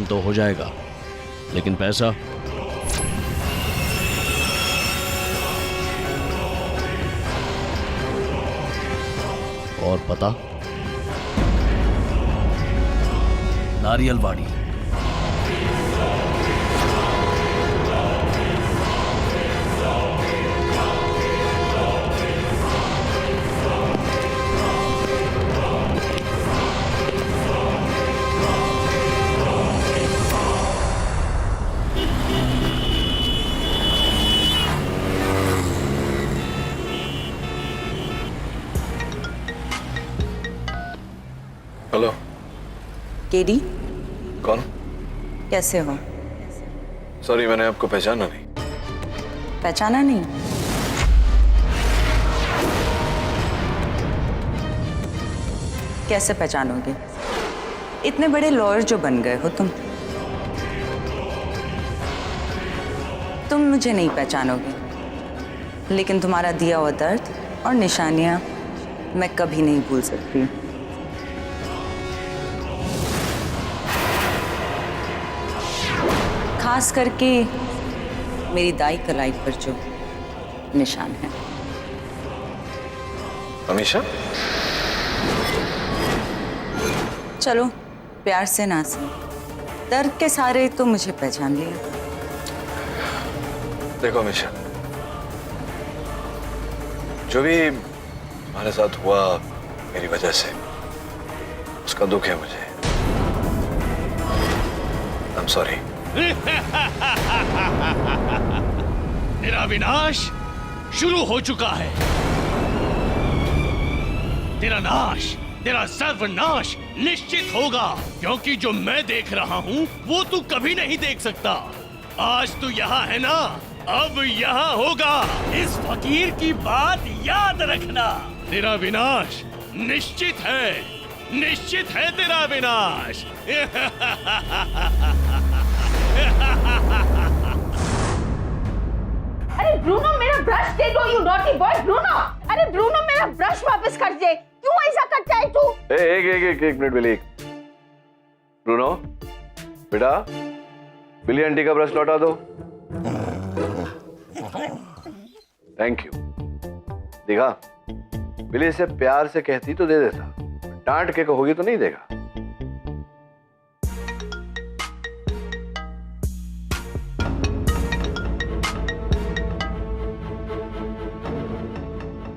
तो हो जाएगा, लेकिन पैसा? और पता? नारियलवाड़ी। हेलो। केडी, कौन? कैसे हो? सॉरी, मैंने आपको पहचाना नहीं। पहचाना नहीं? कैसे पहचानोगे? इतने बड़े लॉयर जो बन गए हो तुम मुझे नहीं पहचानोगे, लेकिन तुम्हारा दिया हुआ दर्द और निशानियां मैं कभी नहीं भूल सकती। खास करके मेरी दाई कलाई पर जो निशान है। अमीशा? चलो प्यार से ना से, दर्द के सारे तो मुझे पहचान लिया। देखो अमीशा, जो भी हमारे साथ हुआ मेरी वजह से, उसका दुख है मुझे। I am sorry. तेरा विनाश शुरू हो चुका है। तेरा नाश, तेरा सर्वनाश निश्चित होगा, क्योंकि जो मैं देख रहा हूं वो तू कभी नहीं देख सकता। आज तू यहाँ है ना, अब यहाँ होगा। इस फकीर की बात याद रखना। तेरा विनाश निश्चित है, निश्चित है तेरा विनाश। अरे ब्रूनो, मेरा ब्रश दे दो, यू नॉटी बॉय। ब्रूनो, अरे ब्रूनो, मेरा ब्रश वापस कर दे। क्यों ऐसा करता है तू? एक मिनट बिली। ब्रूनो, बेटा, बिली आंटी का ब्रश लौटा दो। Thank you. देखा, बिली इसे प्यार से कहती तो दे देता, डांट के कहोगी तो नहीं देगा।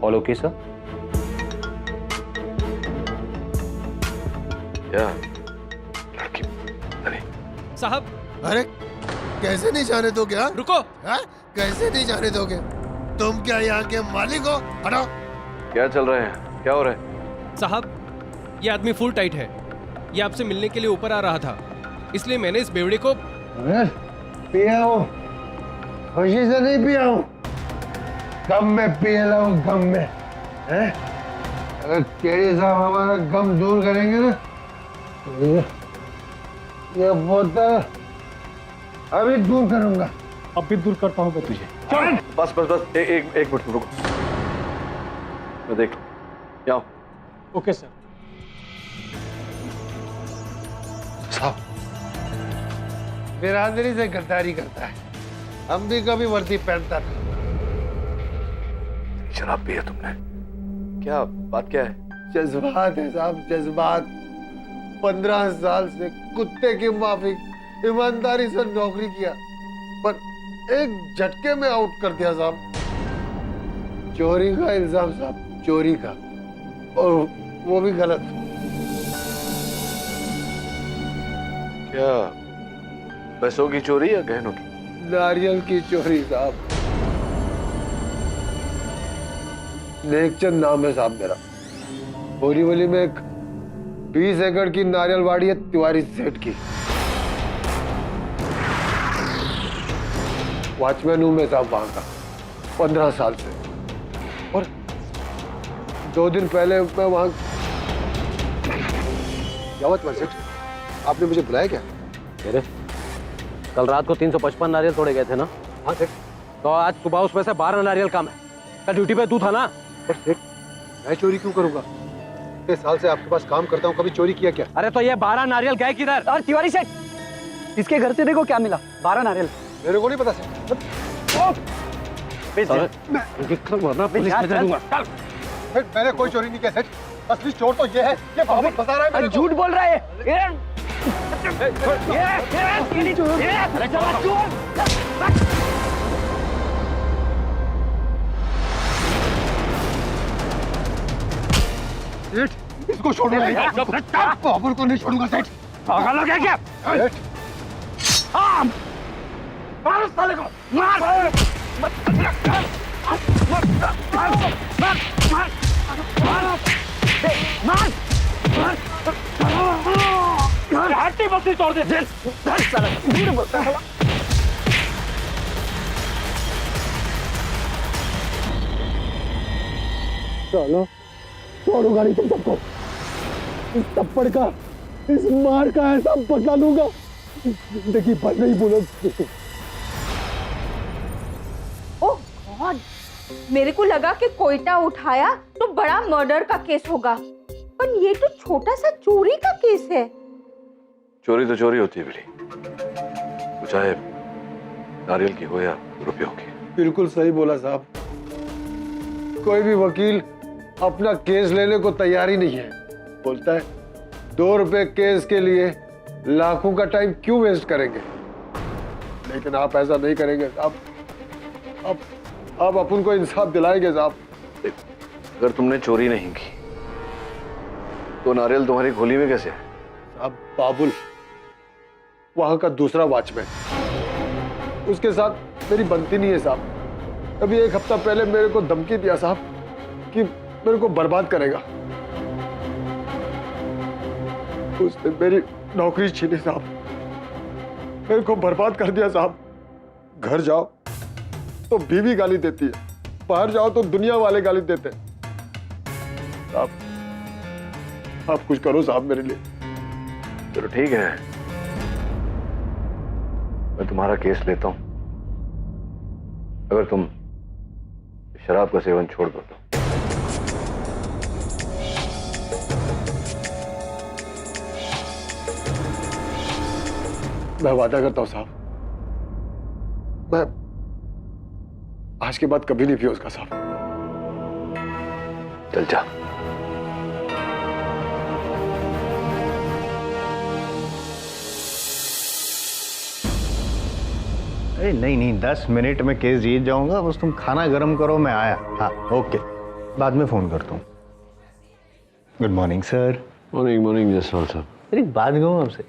All okay sir? क्या लड़की? अरे साहब, अरे कैसे नहीं जाने दोगे? हाँ? रुको। हाँ? कैसे नहीं जाने दोगे? तुम क्या यहाँ के मालिक हो? हटो। क्या चल रहा है? क्या हो रहा है? साहब, ये आदमी फुल टाइट है। ये आपसे मिलने के लिए ऊपर आ रहा था, इसलिए मैंने इस बेवड़े को पिया हूँ, खुशी से नहीं पिया हूँ, गम में पिया हूँ, गम में। हैं? अगर केडी साहब हमारा गम दूर करेंगे ना, तो ये बोतल अभी दूर करूंगा। अब भी दूर करता हूँ मैं तुझे। बस बस बस, एक मिनट रुको, मैं देख लूं। यहाँ ओके सर। साहब, बिरादरी से गद्दारी करता है। हम भी कभी वर्दी पहनता था। शराब पी है तुमने? क्या बात क्या है? जज्बात है साहब, जज्बात। 15 साल से कुत्ते की माफिक ईमानदारी से नौकरी किया, पर एक झटके में आउट कर दिया साहब। चोरी का इल्जाम साहब, चोरी का, और वो भी गलत। क्या पैसों की चोरी या गहनों की? नारियल की चोरी साहब। नेकचंद नाम है साहब मेरा। बोरीवली में एक 20 एकड़ की नारियल वाड़ी है तिवारी सेठ की। वॉचमैन हूं मैं साहब वहां का, 15 साल से। और 2 दिन पहले मैं वहां। क्या बात सेठ, आपने मुझे बुलाया क्या? अरे कल रात को 355 नारियल तोड़े गए थे ना? हाँ सेठ। तो आज सुबह उसमें से 12 नारियल कम है। कल ड्यूटी पे तू था ना? सेठ, मैं चोरी क्यों करूंगा? इतने साल से आपके पास काम करता हूँ, कभी चोरी किया क्या? अरे तो ये 12 नारियल गए किधर? और तिवारी सेठ, इसके घर से देखो क्या मिला, 12 नारियल। मेरे को नहीं पता सर। मैंने कोई चोरी नहीं किया सेठ। असली चोर तो ये है, ये बाबू बता रहा है मेरे को। झूठ बोल रहा है। सेठ, इसको छोड़ूंगा नहीं। बाबू को नहीं छोड़ूंगा सेठ। पागल हो गया क्या? सेठ, मार उस साले को, मार। हट्टी बस्ती तोड़ दे। झूठ बोलता है। चलो छोड़ो गाड़ी तुम सबको। इस थप्पड़ का, इस मार का ऐसा बदला लूंगा, जिंदगी भर नहीं भूलूंगा। ओह गॉड, मेरे को लगा कि कोयटा उठाया तो बड़ा मर्डर का केस होगा, पर ये तो छोटा सा चोरी का केस है। चोरी तो चोरी होती है बिली, वो चाहे नारियल की हो या रुपयों की। बिल्कुल सही बोला साहब। कोई भी वकील अपना केस लेने को तैयार ही नहीं है। बोलता है 2 रुपए केस के लिए लाखों का टाइम क्यों वेस्ट करेंगे। लेकिन आप ऐसा नहीं करेंगे साहब। आप अपन को इंसाफ दिलाएंगे साहब। अगर तुमने चोरी नहीं की तो नारियल तुम्हारी खोली में कैसे है? साहब बाबुल, वहां का दूसरा वॉचमैन, उसके साथ मेरी बनती नहीं है साहब। अभी 1 हफ्ता पहले मेरे को धमकी दिया साहब कि मेरे को बर्बाद करेगा। उसने मेरी नौकरी छीनी साहब, मेरे को बर्बाद कर दिया साहब। घर जाओ तो बीवी गाली देती है, बाहर जाओ तो दुनिया वाले गाली देते हैं। आप कुछ करो साहब मेरे लिए। चलो ठीक है, मैं तुम्हारा केस लेता हूं अगर तुम शराब का सेवन छोड़ दो तो। मैं वादा करता हूं साहब, मैं आज के बाद कभी नहीं पिया उसका साहब। चल जा। अरे नहीं 10 मिनट में केस जीत जाऊंगा। बस तुम खाना गर्म करो, मैं आया। हाँ ओके, बाद में फोन करता हूँ। Good morning sir. Morning morning Jaswal साहब। अरे बात कहूँ आपसे,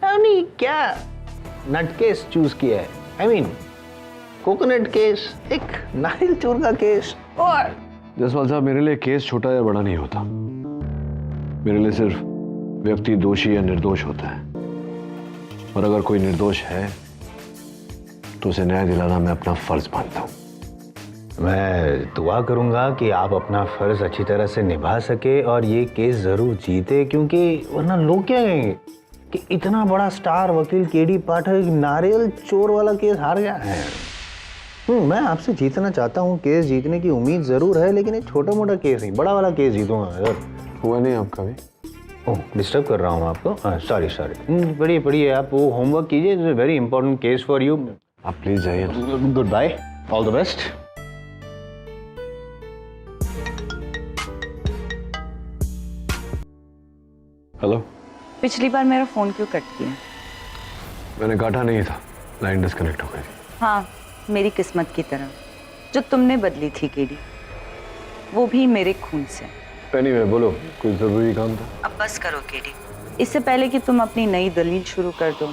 नहीं क्या नट केस चूज किया है? आई मीन कोकोनट केस, एक नारियल चोर का केस। और जसवाल साहब, मेरे लिए केस छोटा या बड़ा नहीं होता। मेरे लिए सिर्फ व्यक्ति दोषी या निर्दोष होता है, और अगर कोई निर्दोष है तो उसे न्याय दिलाना मैं अपना फर्ज मानता हूं। मैं दुआ करूंगा कि आप अपना फर्ज अच्छी तरह से निभा सके और ये केस जरूर जीते, क्योंकि वरना लोग क्या कहेंगे कि इतना बड़ा स्टार वकील केडी पाठक नारियल चोर वाला केस हार गया है। मैं आपसे जीतना चाहता हूँ, केस जीतने की उम्मीद जरूर है, लेकिन एक छोटा मोटा केस नहीं, बड़ा वाला केस जीतूंगा अगर। हुआ नहीं आपका भी? ओह डिस्टर्ब कर रहा हूँ आपको, सॉरी। पढ़िए आप वो होमवर्क कीजिए, it's a very important case for you. आप प्लीज जाइए। Goodbye, all the best. Hello. पिछली बार मेरा फोन क्यों कट किया? मैंने काटा नहीं था, लाइन डिस्कनेक्ट हो गई थी। हाँ, मेरी किस्मत की तरह जो तुमने बदली थी केडी, वो भी मेरे खून से। एनीवे बोलो, कुछ जरूरी काम था? अब बस करो केडी, इससे पहले कि तुम अपनी नई दलील शुरू कर दो,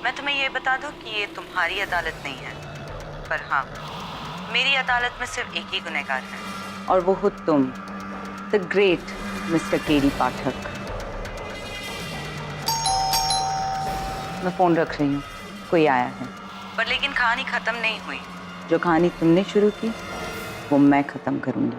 मैं तुम्हें ये बता दूं कि ये तुम्हारी अदालत नहीं है, पर हाँ मेरी अदालत में सिर्फ एक ही गुनहगार है, और वो हो तुम, द ग्रेट मिस्टर केडी पाठक। मैं फोन रख रही हूँ, कोई आया है। पर लेकिन कहानी खत्म नहीं हुई। जो कहानी तुमने शुरू की वो मैं खत्म करूंगी।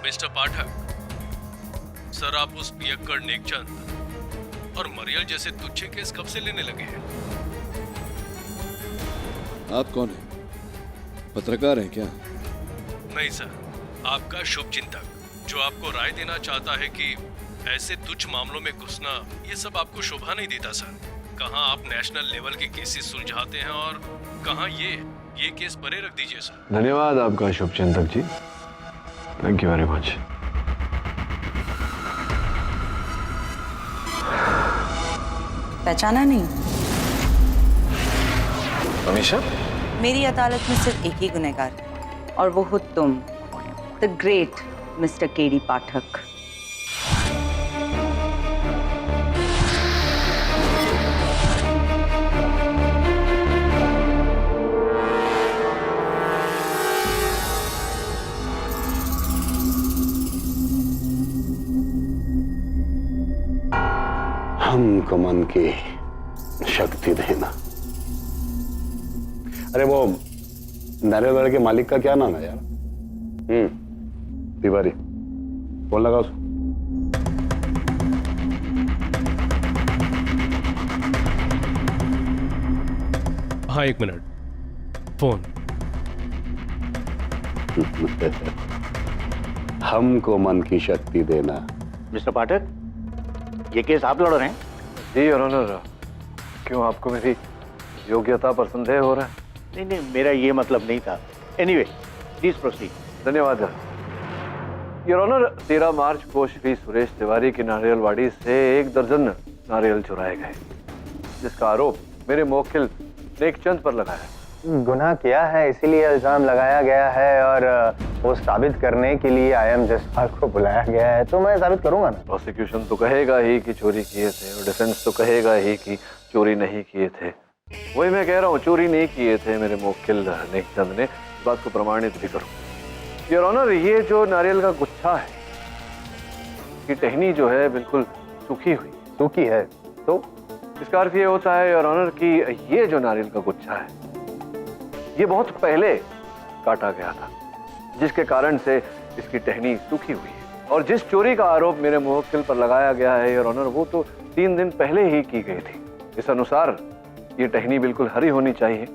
मिस्टर पाठक, सर आप उस पियक्कड़ नेकचंद और मरियल जैसे तुच्छे केस कब से लेने लगे हैं? आप कौन हैं? पत्रकार हैं क्या? नहीं सर, आपका शुभ चिंतक जो आपको राय देना चाहता है कि ऐसे तुच्छ मामलों में घुसना ये सब आपको शोभा नहीं देता सर। कहाँ आप नेशनल लेवल के केसेस सुलझाते हैं और कहाँ ये केस परे रख दीजिए सर। धन्यवाद आपका शुभचिंतक जी, थैंक यू वेरी मच। पहचाना नहीं? अमीशा? मेरी अदालत में सिर्फ एक ही गुनहगार है और वो हो तुम, द ग्रेट मिस्टर केडी पाठक। हमको मन की शक्ति देना। अरे वो नारियल के मालिक का क्या नाम है यार? तिवारी, फोन लगा उसको। हाँ 1 मिनट, फोन। हमको मन की शक्ति देना। मिस्टर पाठक, ये केस आप लड़ रहे हैं? जी योर ऑनर, क्यों आपको मेरी योग्यता पर संदेह हो रहा है? नहीं नहीं, मेरा ये मतलब नहीं था। Anyway, please proceed. धन्यवाद योर ऑनर। 13 मार्च को श्री सुरेश तिवारी की नारियलवाड़ी से 1 दर्जन नारियल चुराए गए, जिसका आरोप मेरे मुवक्किल नेकचंद पर लगा है। गुनाह किया है इसीलिए इल्जाम लगाया गया है और वो साबित करने के लिए IM जसपाल को बुलाया गया है, तो मैं साबित करूंगा ना। प्रोसिक्यूशन तो कहेगा ही कि चोरी किए थे और डिफेंस तो कहेगा ही कि चोरी नहीं किए थे। वही मैं कह रहा हूँ, चोरी नहीं किए थे मेरे मुवक्किल नेकचंद ने, इस बात को प्रमाणित भी करूँ। योर ऑनर, ये जो नारियल का गुच्छा है, इसकी टहनी जो है बिल्कुल सूखी है, तो इसका अर्थ ये होता है योर ऑनर कि ये जो नारियल का गुच्छा है ये बहुत पहले काटा गया था, जिसके कारण से इसकी टहनी सूखी हुई है। और जिस चोरी का आरोप मेरे मुवक्किल पर लगाया गया है योर ऑनर, वो तो 3 दिन पहले ही की गई थी। इस अनुसार ये टहनी बिल्कुल हरी होनी चाहिए,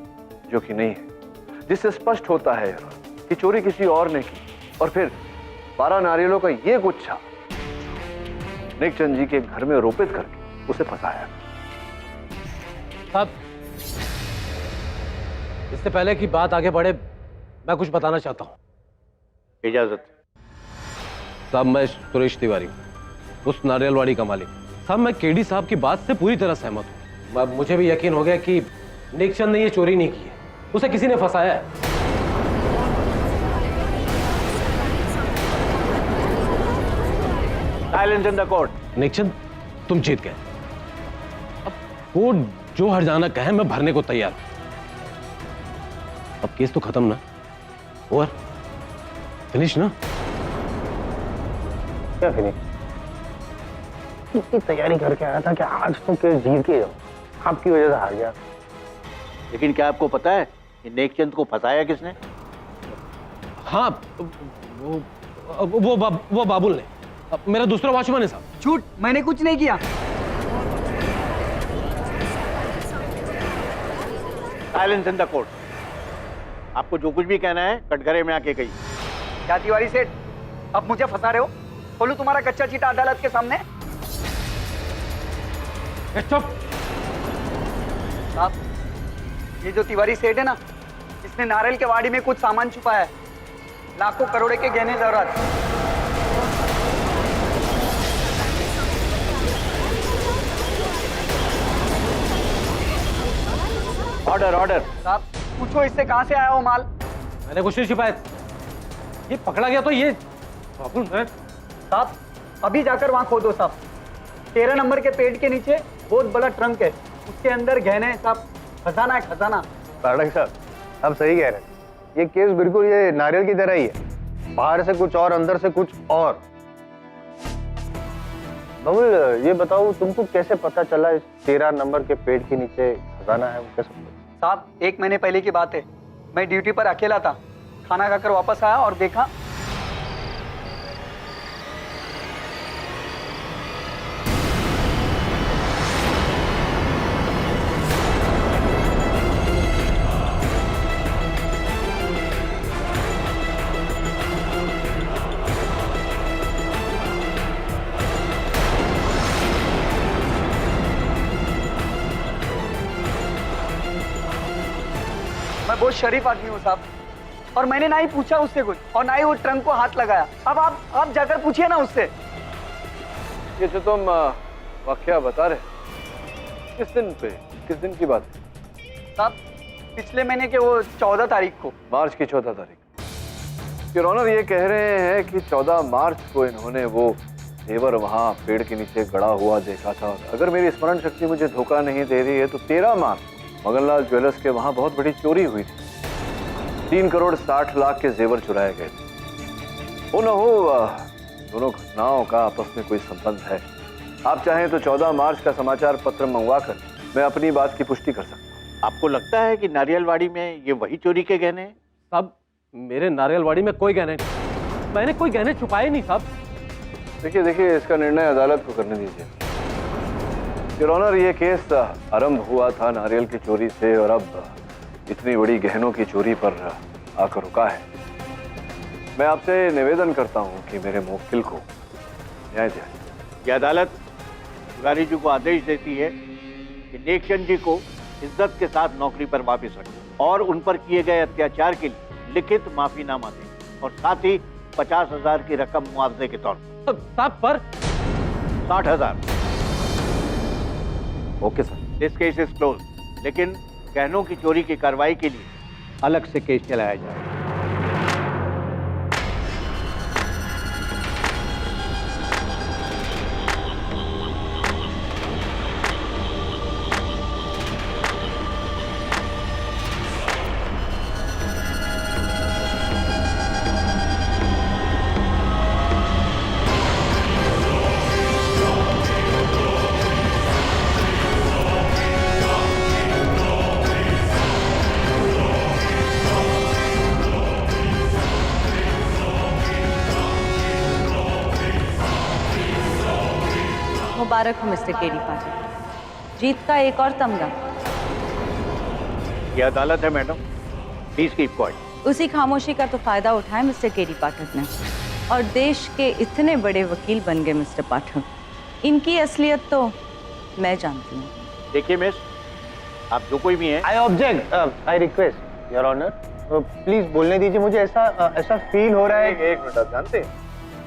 जो कि नहीं है, जिससे स्पष्ट होता है योर ऑनर कि चोरी किसी और ने की। और फिर 12 नारियलों का ये गुच्छा नेकचंद जी के घर में रोपित करके उसे फंसाया। साहब, इससे पहले कि बात आगे बढ़े, मैं कुछ बताना चाहता हूं। इजाजत। साहब, मैं सुरेश तिवारी, उस नारियलवाड़ी का मालिक। साहब, मैं केडी साहब की बात से पूरी तरह सहमत हूं। मुझे भी यकीन हो गया कि नेकचंद ने ये चोरी नहीं की है, उसे किसी ने फंसाया है। Silence in the court. Nek Chand, तुम जीत गए। अब कोर्ट जो हर्जाना कहे मैं भरने को तैयार हूं। अब केस तो खत्म ना, ओवर, फिनिश ना। क्या फिनिश? इतनी तैयारी करके आया था कि आज तो केस जीत के जाओ, आपकी वजह से हार गया। लेकिन क्या आपको पता है कि नेकचंद को फंसाया किसने? हाँ, वो बाबुल ने, मेरा दूसरा वॉचमैन है साहब। झूठ, मैंने कुछ नहीं किया। Silence in the court. आपको जो कुछ भी कहना है कटघरे में आके कहिए। क्या तिवारी सेठ, अब मुझे फंसा रहे हो? खोलूं तुम्हारा कच्चा चीटा अदालत के सामने? चुप। साहब, ये जो तिवारी सेठ है ना, इसने नारियल के वाड़ी में कुछ सामान छुपाया है, लाखों करोड़े के गहने जरूरत। Order order. साहब, पूछो इससे कहां से आया वो माल। मैंने कुछ नहीं छिपाया, ये पकड़ा गया तो ये बाबुल है। साहब, अभी जाकर वहां खोदो साहब। 13 नंबर के पेड़ के नीचे बहुत बड़ा ट्रंक है, उसके अंदर गहने हैं साहब, खजाना है खजाना। पाठक साहब, आप सही कह रहे हैं। ये केस बिल्कुल ये नारियल की तरह ही है, बाहर से कुछ और अंदर से कुछ और। बाबुल, ये बताओ तुमको कैसे पता चला इस 13 नंबर के पेड़ के नीचे खजाना है? कैसे? साहब, 1 महीने पहले की बात है, मैं ड्यूटी पर अकेला था, खाना खाकर वापस आया और देखा बहुत शरीफ आदमी हो साहब, और मैंने ना ही पूछा उससे कुछ और ना ही वो ट्रंक को हाथ लगाया। अब आप जाकर पूछिए ना उससे। ये जो तुम वाकया बता रहे, किस दिन की बात है? साहब पिछले महीने के वो 14 तारीख को। मार्च की 14 तारीख। योर ऑनर ये कह रहे हैं कि 14 मार्च को इन्होंने वो जेवर वहां पेड़ के नीचे गड़ा हुआ देखा था। अगर मेरी स्मरण शक्ति मुझे धोखा नहीं दे रही है तो 13 मार्च मगनलाल ज्वेलर्स के वहां बहुत बड़ी चोरी हुई थी। 3 करोड़ 60 लाख के जेवर चुराए गए थे। वो न हो दोनों घटनाओं का आपस में कोई संबंध है। आप चाहें तो 14 मार्च का समाचार पत्र मंगवाकर मैं अपनी बात की पुष्टि कर सकता हूँ। आपको लगता है कि नारियलवाड़ी में ये वही चोरी के गहने हैं? साहब मेरे नारियलवाड़ी में कोई गहने नहीं, मैंने कोई गहने छुपाए नहीं साहब। देखिए इसका निर्णय अदालत को करने दीजिए। योर ऑनर ये केस आरंभ हुआ था नारियल की चोरी से और अब इतनी बड़ी गहनों की चोरी पर आकर रुका है। मैं आपसे निवेदन करता हूं कि मेरे मुवक्किल को न्याय दिया। यह अदालत तिवारी जी को आदेश देती है कि नेकचंद जी को इज्जत के साथ नौकरी पर वापस रखें और उन पर किए गए अत्याचार के लिए लिखित माफीनामा दें और साथ ही 50,000 की रकम मुआवजे के तौर पर। साहब पर 60,000। Okay sir. This case is close, लेकिन गहनों की चोरी की कार्रवाई के लिए अलग से केस चलाया जाए। मुबारक हो मिस्टर केडी पाठक, जीत का एक और तमगा। यह अदालत है मैडम, प्लीज कीप क्वाइट। उसी खामोशी का तो फायदा उठाया मिस्टर केडी पाठक ने और देश के इतने बड़े वकील बन गए मिस्टर पाठक। इनकी असलियत तो मैं जानती हूँ। देखिए मिस, आप जो कोई भी हैं। I object, I request your honour, please बोलने दीजिए। मुझे ऐसा फील हो रहा है। एक मिनट, आप जानते हैं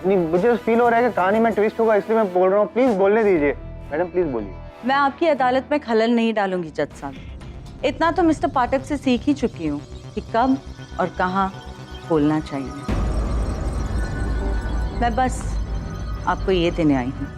नहीं, मुझे फील हो रहा है कि कहानी में ट्विस्ट होगा, इसलिए मैं बोल रहा हूँ। प्लीज बोलने दीजिए मैडम, प्लीज बोलिए। मैं आपकी अदालत में खलल नहीं डालूंगी जज साहब। इतना तो मिस्टर पाठक से सीख ही चुकी हूँ कि कब और कहाँ बोलना चाहिए। मैं बस आपको ये देने आई हूँ।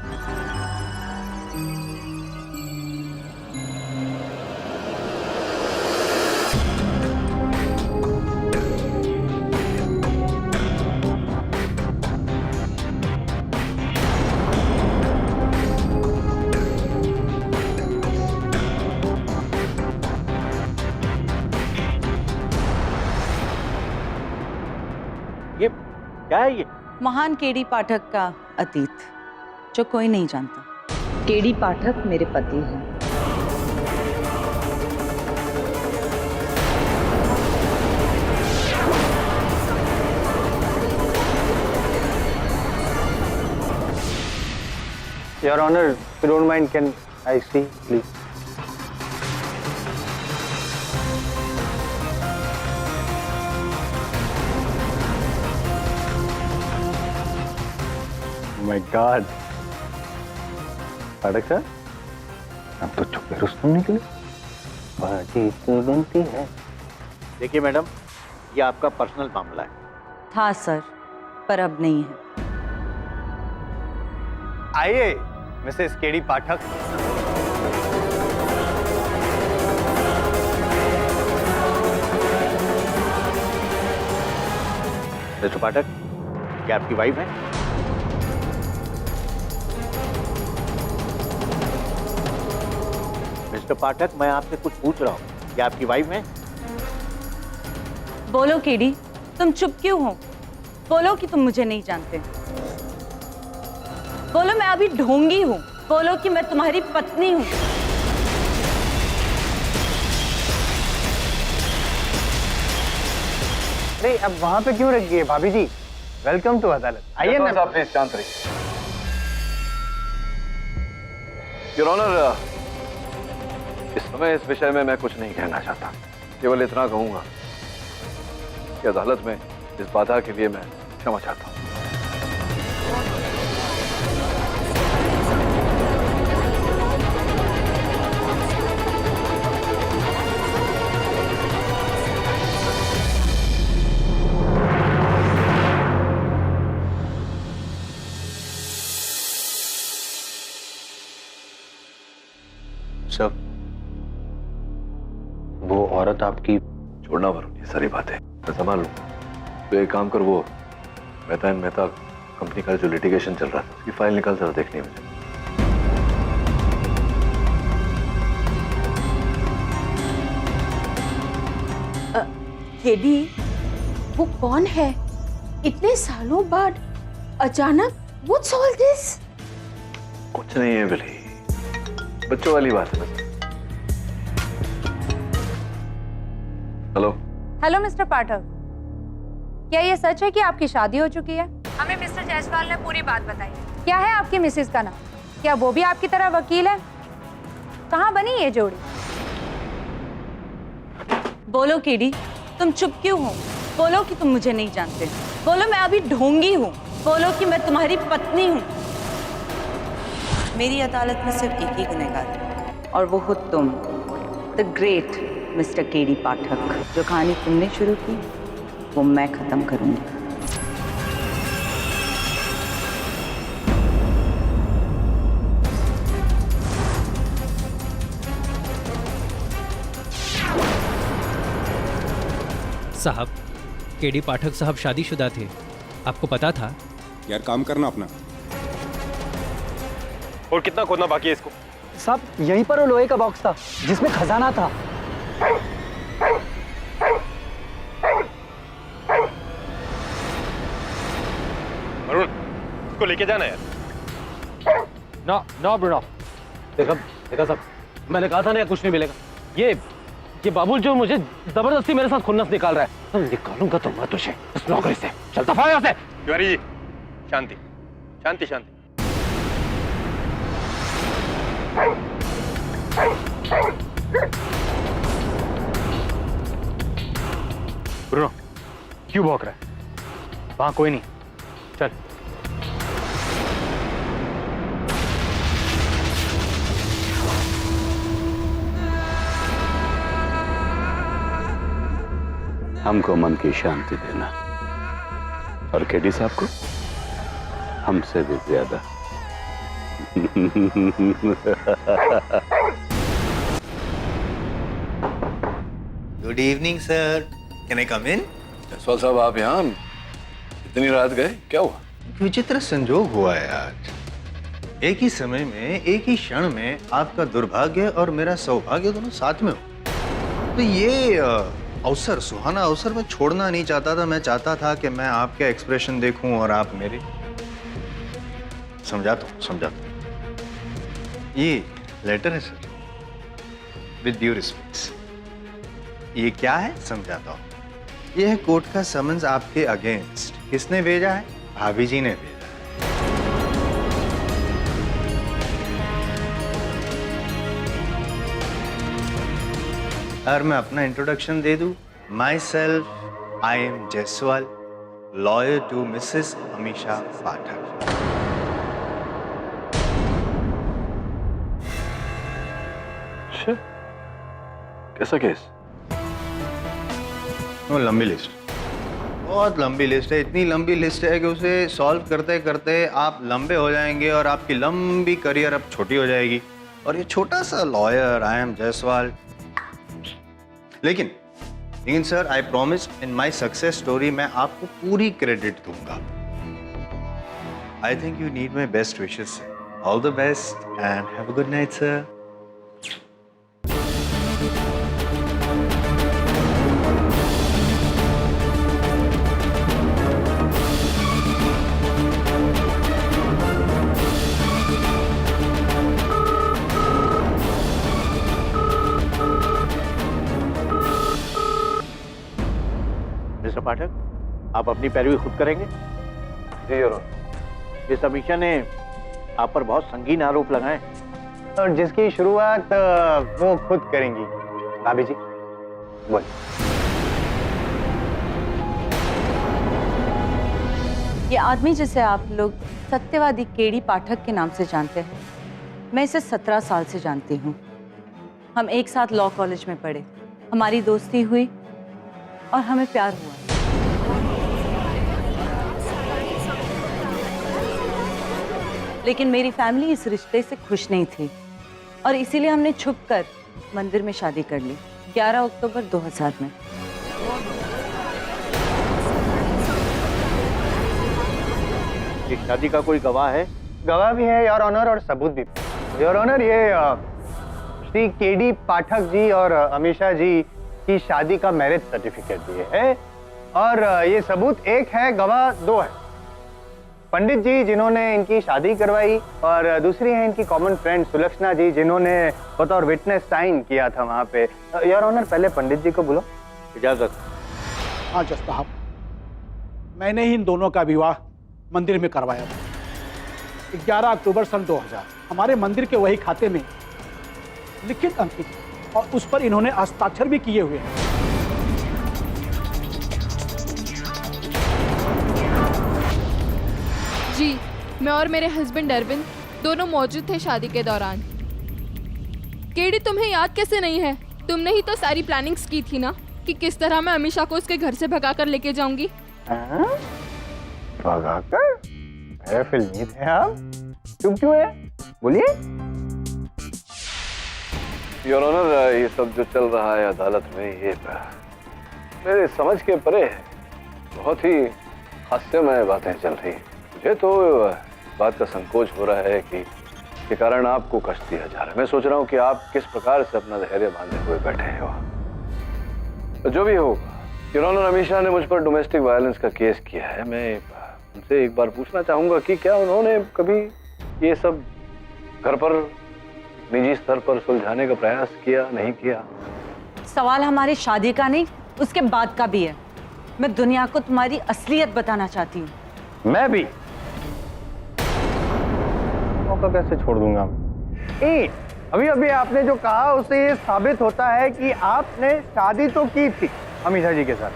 ये क्या है? ये महान केडी पाठक का अतीत जो कोई नहीं जानता। केडी पाठक मेरे पति हैं। Your honour, if you don't mind, can I see, please? My god, Pathak sir, अब तो छुपे रुस्तम निकले। पार्टी तो बनती है। देखिए मैडम, ये आपका पर्सनल मामला है। था सर, पर अब नहीं है। आइए मिसेस केडी पाठक। मिस्टर पाठक, क्या आपकी वाइफ है? मिस्टर पाठक, मैं आपसे कुछ पूछ रहा हूँ, क्या आपकी वाइफ है? बोलो केडी, तुम चुप क्यों हो? बोलो कि तुम मुझे नहीं जानते। बोलो मैं अभी ढोंगी हूँ। बोलो कि मैं तुम्हारी पत्नी हूँ। नहीं, अब वहां पे क्यों रख गए भाभी जी? वेलकम टू अदालत। आइए ना। प्लीज शांत रहिए। योर ऑनर, इस समय इस विषय में मैं कुछ नहीं कहना चाहता। केवल इतना कहूंगा की अदालत में इस बाधा के लिए मैं क्षमा चाहता हूँ। सर, वो औरत आपकी... छोड़ना वरुण, ये सारी बातें मैं संभाल लूंगा। तो एक काम कर, वो मेहता एंड मेहता कंपनी का जो लिटिगेशन चल रहा था उसकी फाइल निकाल जरा देखनी है मुझे। केडी, वो कौन है? इतने सालों बाद अचानक व्हाट्स ऑल दिस? कुछ नहीं है बिली, बच्चों वाली बात है बस। हेलो। हेलो मिस्टर पाठक, क्या ये सच है कि आपकी शादी हो चुकी है? हमें मिस्टर जायसवाल ने पूरी बात बताई। क्या है आपकी मिसेज का नाम? क्या वो भी आपकी तरह वकील है? कहाँ बनी ये जोड़ी? बोलो केडी, तुम चुप क्यों हो? बोलो कि तुम मुझे नहीं जानते। बोलो मैं अभी ढोंगी हूँ। बोलो कि मैं तुम्हारी पत्नी हूँ। मेरी अदालत में सिर्फ एक ही गुनहगार है और वो खुद तुम, द ग्रेट मिस्टर केडी पाठक। जो कहानी तुमने शुरू की वो मैं खत्म करूंगी। साहब, केडी पाठक साहब शादीशुदा थे, आपको पता था? यार काम करना अपना। और कितना खोदना बाकी है इसको? साहब यहीं पर वो लोहे का बॉक्स था जिसमें खजाना था। वरुण, इसको लेके जाना यार। ना ना ब्रो, देखा सब, मैंने कहा था ना कुछ नहीं मिलेगा। ये बाबुल जो मुझे जबरदस्ती मेरे साथ खुन्नस निकाल रहा है, तो निकालूंगा तो मैं तुझे इस नौकरी से। चल दफा यहाँ से। तिवारी जी, शांति शांति शांति। ब्रुनो, क्यों भौंक रहा है? वहां कोई नहीं, चल। हमको मन की शांति देना और केडी साहब को हमसे भी ज्यादा। Good evening sir, can I come in? Jaswal साहब, आप यहाँ इतनी रात गए, क्या हुआ? विचित्र संजोग हुआ है आज। एक ही समय में, एक ही क्षण में आपका दुर्भाग्य और मेरा सौभाग्य दोनों साथ में हो। तो ये अवसर, सुहाना अवसर मैं छोड़ना नहीं चाहता था। मैं चाहता था कि मैं आपके एक्सप्रेशन देखूं और आप मेरे। समझाता हूं। ये लेटर है सर, विद ड्यू रिस्पेक्ट्स। ये क्या है समझाता हूं। ये है कोर्ट का समन्स आपके अगेंस्ट। किसने भेजा है? भाभी जी ने भेजा। और मैं अपना इंट्रोडक्शन दे दूं। Myself, I am Jaiswal, lawyer to Mrs Amisha Pathak. कैसा केस? वो लंबी लिस्ट, बहुत लंबी लिस्ट है। इतनी लंबी लिस्ट है कि उसे सॉल्व करते करते आप लंबे हो जाएंगे और आपकी लंबी करियर अब छोटी हो जाएगी। और ये छोटा सा लॉयर, आई एम जायसवाल। लेकिन sir, I promise in my success story मैं आपको पूरी क्रेडिट दूंगा। I think you need my best wishes. All the best and have a good night sir. Mr Pathak, आप अपनी पैरवी खुद करेंगे? जी योर। मिस अमीषा ने आप पर बहुत संगीन आरोप लगाए और जिसकी शुरुआत वो खुद करेंगी। भाभी जी बोल। ये आदमी जिसे आप लोग सत्यवादी केडी पाठक के नाम से जानते हैं, मैं इसे 17 साल से जानती हूँ। हम एक साथ लॉ कॉलेज में पढ़े, हमारी दोस्ती हुई और हमें प्यार हुआ। लेकिन मेरी फैमिली इस रिश्ते से खुश नहीं थी और इसीलिए हमने छुपकर मंदिर में शादी कर ली 11 अक्टूबर 2000 में। इस शादी का कोई गवाह है? गवाह भी है योर ऑनर और सबूत भी। योर ऑनर, ये श्री केडी पाठक जी और अमीषा जी की शादी का मैरिज सर्टिफिकेट भी है और ये सबूत एक है, गवाह दो है। पंडित जी जिन्होंने इनकी शादी करवाई और दूसरी है इनकी कॉमन फ्रेंड सुलक्षणा जी जिन्होंने बतौर विटनेस साइन किया था वहां पे। योर ऑनर, पहले पंडित जी को बोलो। इजाजत। हाँ जज साहब, मैंने ही इन दोनों का विवाह मंदिर में करवाया था 11 अक्टूबर सन 2000। हमारे मंदिर के वही खाते में लिखित अंकित और उस पर इन्होंने हस्ताक्षर भी किए हुए हैं। जी, मैं और मेरे हस्बैंड अरविंद दोनों मौजूद थे शादी के दौरान। केडी, तुम्हें याद कैसे नहीं है? तुमने ही तो सारी प्लानिंग्स की थी ना कि किस तरह मैं अमीषा को उसके घर से भगाकर लेके जाऊंगी। भगाकर? अरे फिल्मी थे आप, चुप क्यों है? बोलिए। योर ऑनर, ये सब जो चल रहा है अदालत में ये मेरे समझ के परे है। बहुत ही हास्यमय बातें चल रही हैं। मुझे तो बात का संकोच हो रहा है कि के कारण आपको कष्ट दिया जा रहा है। मैं सोच रहा हूँ कि आप किस प्रकार से अपना धैर्य बांधे हुए बैठे हैं वहाँ। तो जो भी हो, योर ऑनर, अमीषा ने मुझ पर डोमेस्टिक वायलेंस का केस किया है। मैं उनसे एक बार पूछना चाहूंगा कि क्या उन्होंने कभी ये सब घर पर निजी स्तर पर सुलझाने का प्रयास किया, नहीं किया? सवाल हमारी शादी का नहीं, उसके बाद का भी है। मैं दुनिया को तुम्हारी असलियत बताना चाहती हूँ। मैं भी मौका कैसे छोड़ दूंगा? अभी अभी आपने जो कहा उससे ये साबित होता है कि आपने शादी तो की थी अमीषा जी के साथ।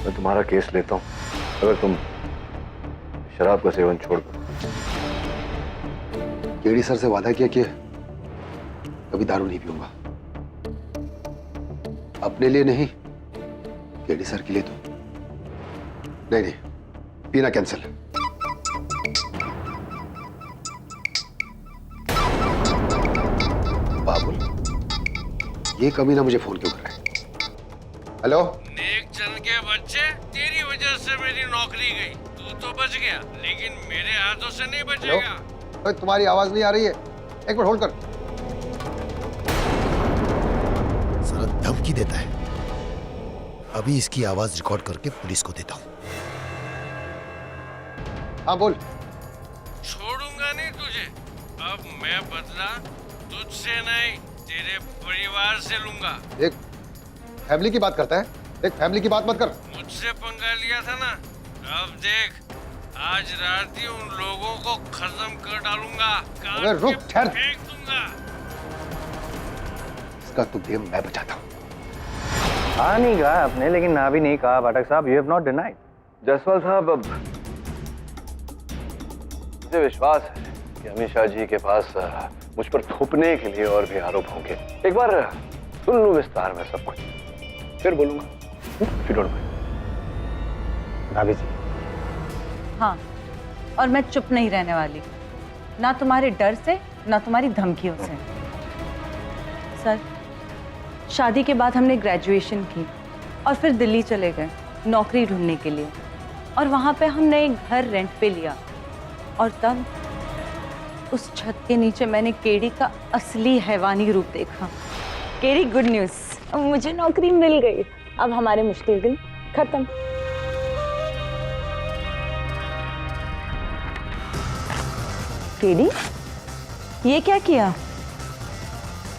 मैं तुम्हारा केस लेता हूँ अगर तुम शराब का सेवन छोड़ दो। केडी सर से वादा किया कि कभी दारू नहीं पीऊंगा। अपने लिए नहीं, केडी सर के लिए तो नहीं। नहीं, पीना कैंसिल। बाबुल, ये कमीना मुझे फोन क्यों कर रहा है? हेलो, नेक चंद के बच्चे, तेरी वजह से मेरी नौकरी गई। तू तो बच गया, लेकिन मेरे हाथों से नहीं बचेगा। तो तुम्हारी आवाज नहीं आ रही है, एक मिनट होल्ड कर। साला धमकी देता है। अभी इसकी आवाज रिकॉर्ड करके पुलिस को देता हूँ। हाँ बोल। छोड़ूंगा नहीं तुझे। अब मैं बदला तुझसे नहीं, तेरे परिवार से लूंगा। एक फैमिली की बात करता है, एक फैमिली की बात मत कर। मुझसे पंगा लिया था ना, अब देख, आज रात ही उन लोगों को खत्म कर डालूंगा। अबे रुक, ठहर। फेंक दूंगा। इसका तो गेम मैं बचाता हूँ। हाँ नहीं कहा आपने, लेकिन ना भी नहीं कहा पाठक साहब। You have not denied. Jaiswal साहब, अब मुझे विश्वास है कि अमीषा जी के पास मुझ पर थोपने के लिए और भी आरोप होंगे। एक बार सुन लूं विस्तार में सब कुछ, फिर बोलूंगा। भाभी जी। हाँ, और मैं चुप नहीं रहने वाली, ना तुम्हारे डर से ना तुम्हारी धमकियों से। सर, शादी के बाद हमने ग्रेजुएशन की और फिर दिल्ली चले गए नौकरी ढूंढने के लिए, और वहाँ पे हमने एक घर रेंट पे लिया। और तब उस छत के नीचे मैंने केडी का असली हैवानी रूप देखा। केडी, गुड न्यूज़, अब मुझे नौकरी मिल गई। अब हमारे मुश्किल दिन खत्म। केडी, ये क्या किया?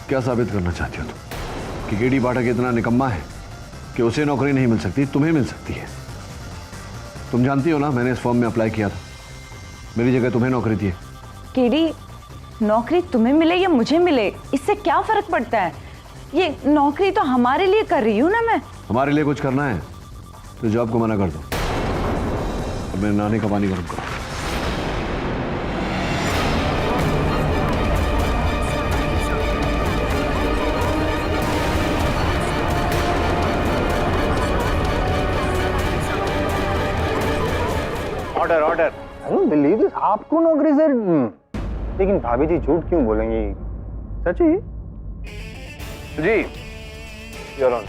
क्या साबित करना चाहती हो तुम? कि केडी पाठक इतना निकम्मा है कि उसे नौकरी नहीं मिल सकती, तुम्हें मिल सकती है। तुम जानती हो ना, मैंने इस फॉर्म में अप्लाई किया था। मेरी जगह तुम्हें नौकरी दी है। केडी, नौकरी तुम्हें मिले या मुझे मिले, इससे क्या फर्क पड़ता है? ये नौकरी तो हमारे लिए कर रही हूँ ना मैं। हमारे लिए कुछ करना है तो जॉब को मना कर दो और मेरे नानी का पानी गर्म करो। Order order. I don't believe this. आपको नौकरी से, लेकिन भाभी जी झूठ क्यों बोलेंगी? सच ही जी योर ऑनर,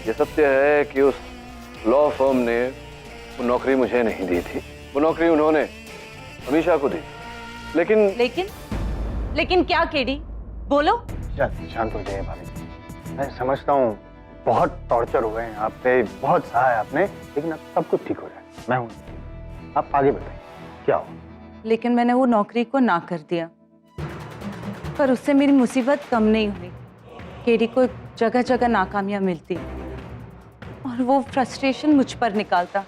ये सत्य है कि उस लॉ फर्म ने वो नौकरी मुझे नहीं दी थी। वो नौकरी उन्होंने अमीशा को दी। लेकिन क्या केडी, बोलो। शांत हो जाइए भाभी जी। मैं समझता हूँ बहुत टॉर्चर हुए हैं आप पे, बहुत सहा है आपने, लेकिन अब सब कुछ ठीक हो जाए। मैं हूँ, आप आगे बताइए क्या हो। लेकिन मैंने वो नौकरी को ना कर दिया, पर उससे मेरी मुसीबत कम नहीं हुई। केडी को जगह जगह नाकामियां मिलती और वो फ्रस्ट्रेशन मुझ पर निकालता,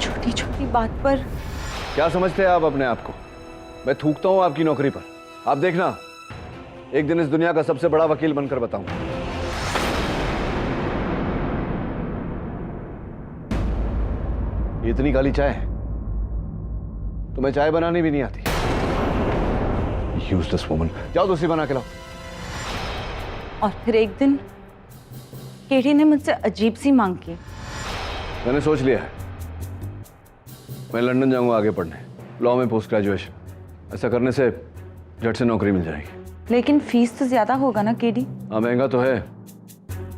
छोटी छोटी बात पर। क्या समझते हैं आप अपने आप को? मैं थूकता हूँ आपकी नौकरी पर। आप देखना, एक दिन इस दुनिया का सबसे बड़ा वकील बनकर बताऊंगा। इतनी काली चाय है, तुम्हें चाय बनानी भी नहीं आती। Useless woman. जाओ दूसरी बना के लाओ। और फिर एक दिन केडी ने मुझसे अजीब सी मांग की। मैंने सोच लिया है, मैं लंदन जाऊंगा आगे पढ़ने, लॉ में पोस्ट ग्रेजुएशन। ऐसा करने से झट से नौकरी मिल जाएगी। लेकिन फीस तो ज्यादा होगा ना केडी? हाँ महंगा तो है,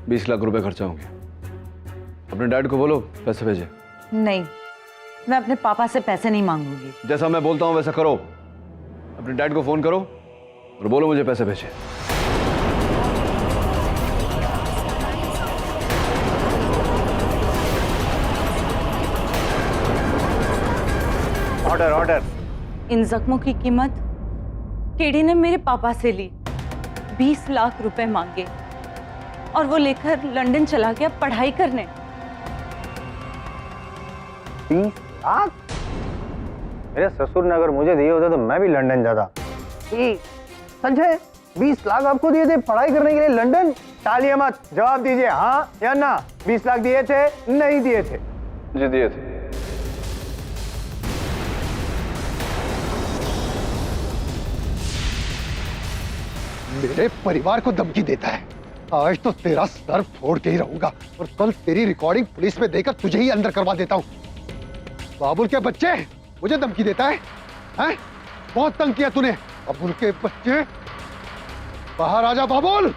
20 लाख रुपए खर्चा होंगे। अपने डैड को बोलो पैसे भेजे। नहीं, मैं अपने पापा से पैसे नहीं मांगूंगी। जैसा मैं बोलता हूँ वैसा करो। अपने डैड को फोन करो और बोलो मुझे पैसे भेजे। Order order. इन जख्मों की कीमत केडी ने मेरे पापा से ली। 20 लाख रुपए मांगे और वो लेकर लंदन चला गया पढ़ाई करने। 20 लाख? मेरे ससुर ने अगर मुझे दिए होते तो मैं भी लंदन जाता। सच है? 20 लाख आपको दिए थे पढ़ाई करने के लिए लंदन? टालिए मत, जवाब दीजिए हाँ या ना। 20 लाख दिए थे, नहीं दिए थे? जी दिए थे। मेरे परिवार को धमकी देता है। आज तो तेरा सर फोड़ के ही रहूंगा और कल तेरी रिकॉर्डिंग पुलिस में देकर तुझे ही अंदर करवा देता हूँ। बाबुल के बच्चे मुझे धमकी देता है? हैं? बहुत तंग किया तूने। बाबुल के बच्चे, बाहर आजा बाबुल।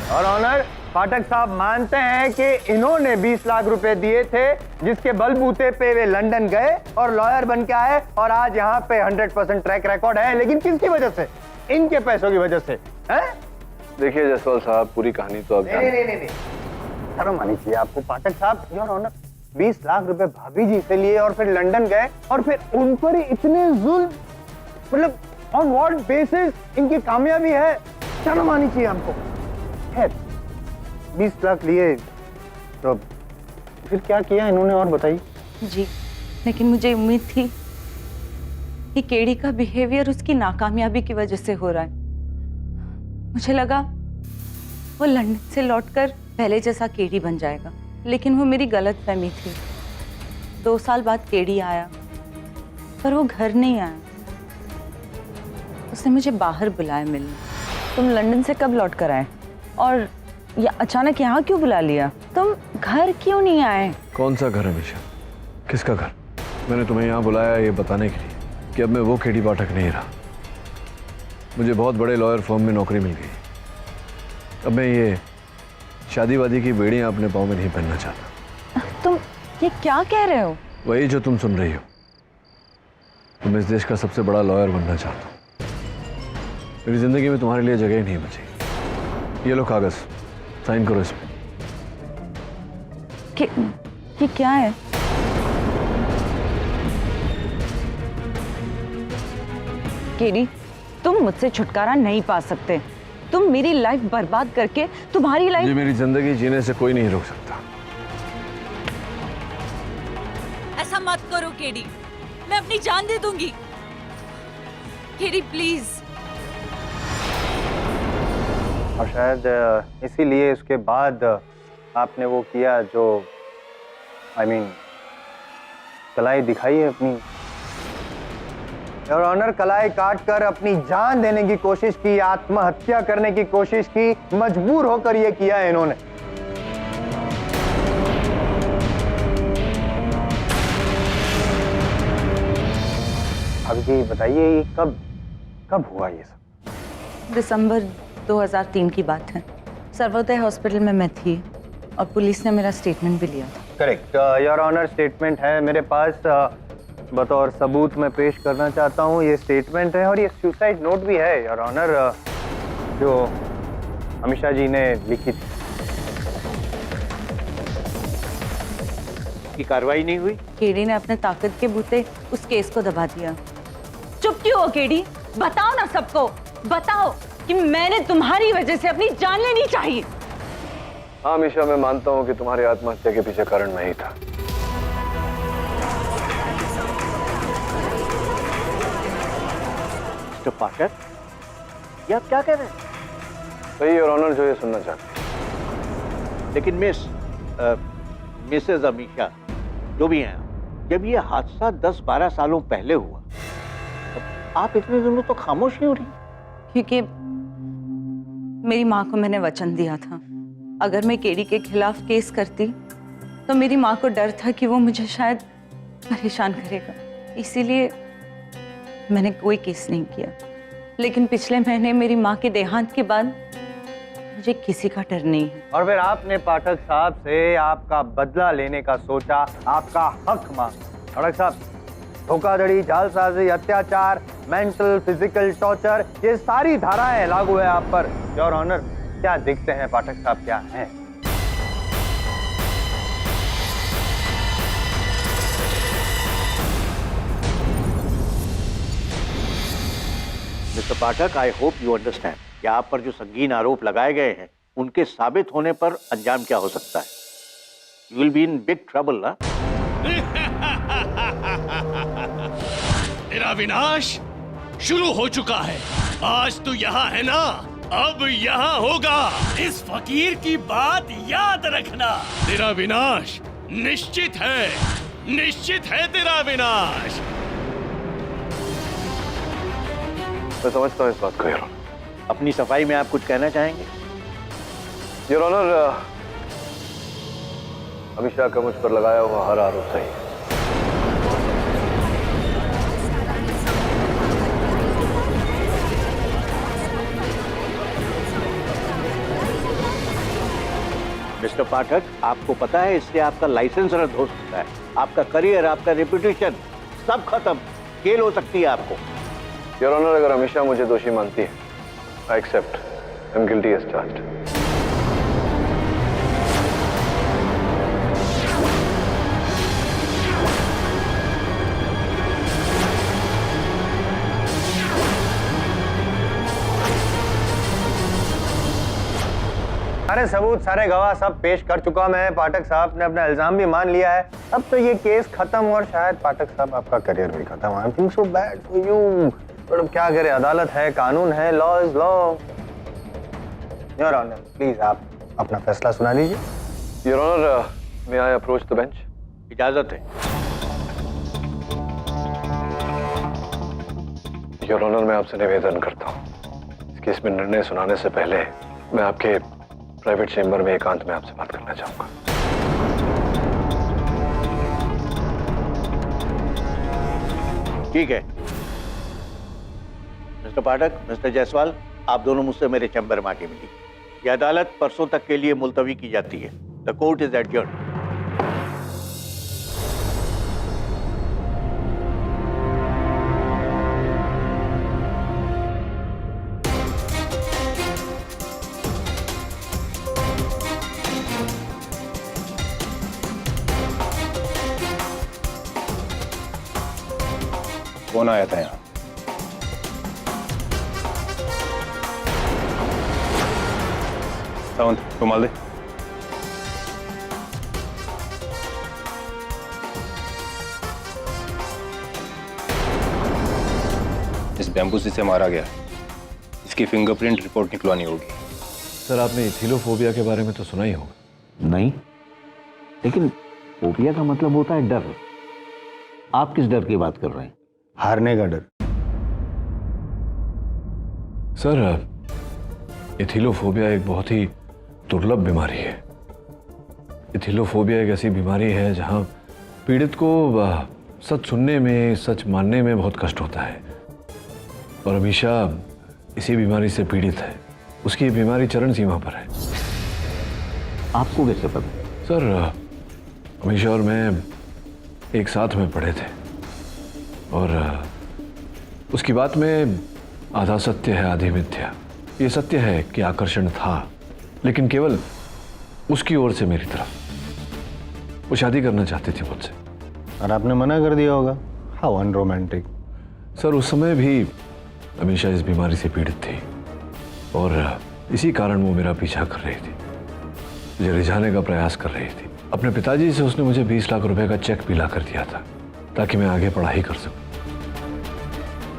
और ऑनर, पाठक साहब मानते हैं कि इन्होंने 20 लाख रुपए दिए थे, जिसके बलबूते पे वे लंदन गए और लॉयर बन के आए और आज यहाँ पे 100% ट्रैक रिकॉर्ड है। लेकिन किसकी वजह से? इनके पैसों की वजह से। हैं? देखिए जसवाल साहब, पूरी कहानी तो अब नहीं, शर्म आनी चाहिए आपको पाठक साहब। योर ऑनर, 20 लाख रुपए भाभी जी से लिए और फिर लंदन गए और फिर उन पर इतने जुल्म, मतलब ऑन व्हाट बेसिस इनकी कामयाबी है? शर्म आनी चाहिए आपको। 20 लाख लिए तो फिर क्या किया इन्होंने और बताइए। जी, लेकिन मुझे उम्मीद थी कि केडी का बिहेवियर उसकी नाकामयाबी की वजह से हो रहा है। मुझे लगा वो लंदन से लौटकर पहले जैसा केडी बन जाएगा, लेकिन वो मेरी गलत फहमी थी। 2 साल बाद केडी आया, पर वो घर नहीं आया। उसने मुझे बाहर बुलाया मिलने। तुम लंदन से कब लौट कर आए और या अचानक यहाँ क्यों बुला लिया? तुम घर क्यों नहीं आए? कौन सा घर है मिशा? किसका घर? मैंने तुम्हें यहाँ बुलाया ये बताने के लिए कि अब मैं वो केडी पाठक नहीं रहा। मुझे बहुत बड़े लॉयर फर्म में नौकरी मिल गई। अब मैं ये शादी वादी की बेड़ियाँ अपने पाँव में नहीं पहनना चाहता। तुम ये क्या कह रहे हो? वही जो तुम सुन रही हो। तो मैं इस देश का सबसे बड़ा लॉयर बनना चाहता हूँ। मेरी जिंदगी में तुम्हारे लिए जगह ही नहीं बची। ये लो कागज, साइन करो इसमें। ये क्या है? केडी, तुम मुझसे छुटकारा नहीं पा सकते। तुम मेरी लाइफ बर्बाद करके तुम्हारी लाइफ। ये मेरी जिंदगी जीने से कोई नहीं रोक सकता। ऐसा मत करो केडी, मैं अपनी जान दे दूंगी। KD please. और शायद इसीलिए उसके बाद आपने वो किया जो कलाई दिखाई है अपनी। योर ऑनर, कलाई काट कर अपनी जान देने की कोशिश की, आत्महत्या करने की कोशिश की, मजबूर होकर ये किया है इन्होंने। अब जी बताइए, ये कब हुआ ये सब? दिसंबर 2003 की बात है। सर्वोदय हॉस्पिटल में मैं थी और पुलिस ने मेरा स्टेटमेंट भी लिया था। करेक्ट योर ऑनर, स्टेटमेंट है मेरे पास, बतौर सबूत मैं पेश करना चाहता हूँ। ये स्टेटमेंट है और ये सुसाइड नोट भी है योर ऑनर, जो अमीशा जी ने लिखी थी। की कार्रवाई नहीं हुई? केडी ने अपने ताकत के बूते उस केस को दबा दिया। चुप क्यों हो केडी? बताओ ना सबको, बताओ कि मैंने तुम्हारी वजह से अपनी जान लेनी चाहिए। हाँ अमीशा, मैं मानता हूँ कि तुम्हारी आत्महत्या के पीछे कारण मैं ही था। मिस्टर पाठक, ये आप क्या कह रहे हैं? सही योर ऑनर, जो ये सुनना चाहते हैं। लेकिन मिसेज अमीशा जो भी हैं, जब ये हादसा 10-12 सालों पहले हुआ, तब आप इतने दिनों तो खामोश नहीं हो रही? क्योंकि मेरी माँ को मैंने वचन दिया था, अगर मैं केडी के खिलाफ केस करती तो मेरी माँ को डर था कि वो मुझे शायद परेशान करेगा, इसीलिए मैंने कोई केस नहीं किया। लेकिन पिछले महीने मेरी माँ के देहांत के बाद मुझे किसी का डर नहीं है। और फिर आपने पाठक साहब से आपका बदला लेने का सोचा, आपका हक मांगा। पाठक साहब, धोखाधड़ी, जालसाजी, अत्याचार, मेंटल फिजिकल टॉर्चर, ये सारी धाराएं लागू है आप पर। योर ऑनर, क्या दिखते हैं पाठक साहब, क्या हैं? Mister Pathak, I hope you understand कि आप पर जो संगीन आरोप लगाए गए हैं, उनके साबित होने पर अंजाम क्या हो सकता है। You will be in big trouble ना। तेरा विनाश शुरू हो चुका है। आज तू यहाँ है ना, अब यहाँ होगा। इस फकीर की बात याद रखना। तेरा विनाश निश्चित है, निश्चित है तेरा विनाश। मैं समझता हूँ इस बात को योर ऑनर। अपनी सफाई में आप कुछ कहना चाहेंगे? योर ऑनर, अमीशा का मुझ पर लगाया हुआ हर आरोप सही है। मिस्टर पाठक, आपको पता है इससे आपका लाइसेंस रद्द हो सकता है, आपका करियर, आपका रेपुटेशन सब खत्म, जेल हो सकती है आपको। योर ऑनर, अगर अमीशा मुझे दोषी मानती है, I accept, I am guilty as charged. सारे सबूत, सारे गवाह सब पेश कर चुका मैं। पाठक साहब ने अपना इल्जाम भी मान लिया है। अब तो ये केस खत्म और शायद पाठक साहब आपका करियर भी खत्म। I think so bad for you, पर अब क्या करें, अदालत है, कानून है, law is law. Your honour, please आप अपना फैसला सुना दीजिए। Your honour, may I approach the bench? इजाजत है। योर ऑनर, मैं आपसे निवेदन करता हूँ, इस केस में निर्णय सुनाने से पहले मैं आपके प्राइवेट चेंबर में एकांत में आपसे बात करना चाहूंगा। ठीक है मिस्टर पाठक, मिस्टर जायसवाल, आप दोनों मुझसे मेरे चैम्बर में आके मिलिए। यह अदालत परसों तक के लिए मुलतवी की जाती है। The court is adjourned. कौन आया था यहाँ? सावंत, रुमाल दे। इस बैम्बू से मारा गया, इसकी फिंगरप्रिंट रिपोर्ट निकलवानी होगी। सर, आपने इथिलोफोबिया के बारे में तो सुना ही होगा। नहीं, लेकिन फोबिया का मतलब होता है डर। आप किस डर की बात कर रहे हैं? हारने का डर। सर, इथिलोफोबिया एक बहुत ही दुर्लभ बीमारी है। इथिलोफोबिया एक ऐसी बीमारी है जहां पीड़ित को सच सुनने में, सच मानने में बहुत कष्ट होता है। और अमीशा इसी बीमारी से पीड़ित है। उसकी बीमारी चरण सीमा पर है। आपको कैसे पता? सर, अमीशा और मैं एक साथ में पढ़े थे और उसकी बात में आधा सत्य है, आधी मिथ्या। ये सत्य है कि आकर्षण था, लेकिन केवल उसकी ओर से मेरी तरफ। वो शादी करना चाहती थी मुझसे। और आपने मना कर दिया होगा। How unromantic. सर, उस समय भी अमीशा इस बीमारी से पीड़ित थी और इसी कारण वो मेरा पीछा कर रही थी, मुझे रिझाने का प्रयास कर रही थी। अपने पिताजी से उसने मुझे 20 लाख रुपए का चेक भी ला कर दिया था ताकि मैं आगे पढ़ाई कर सकूं,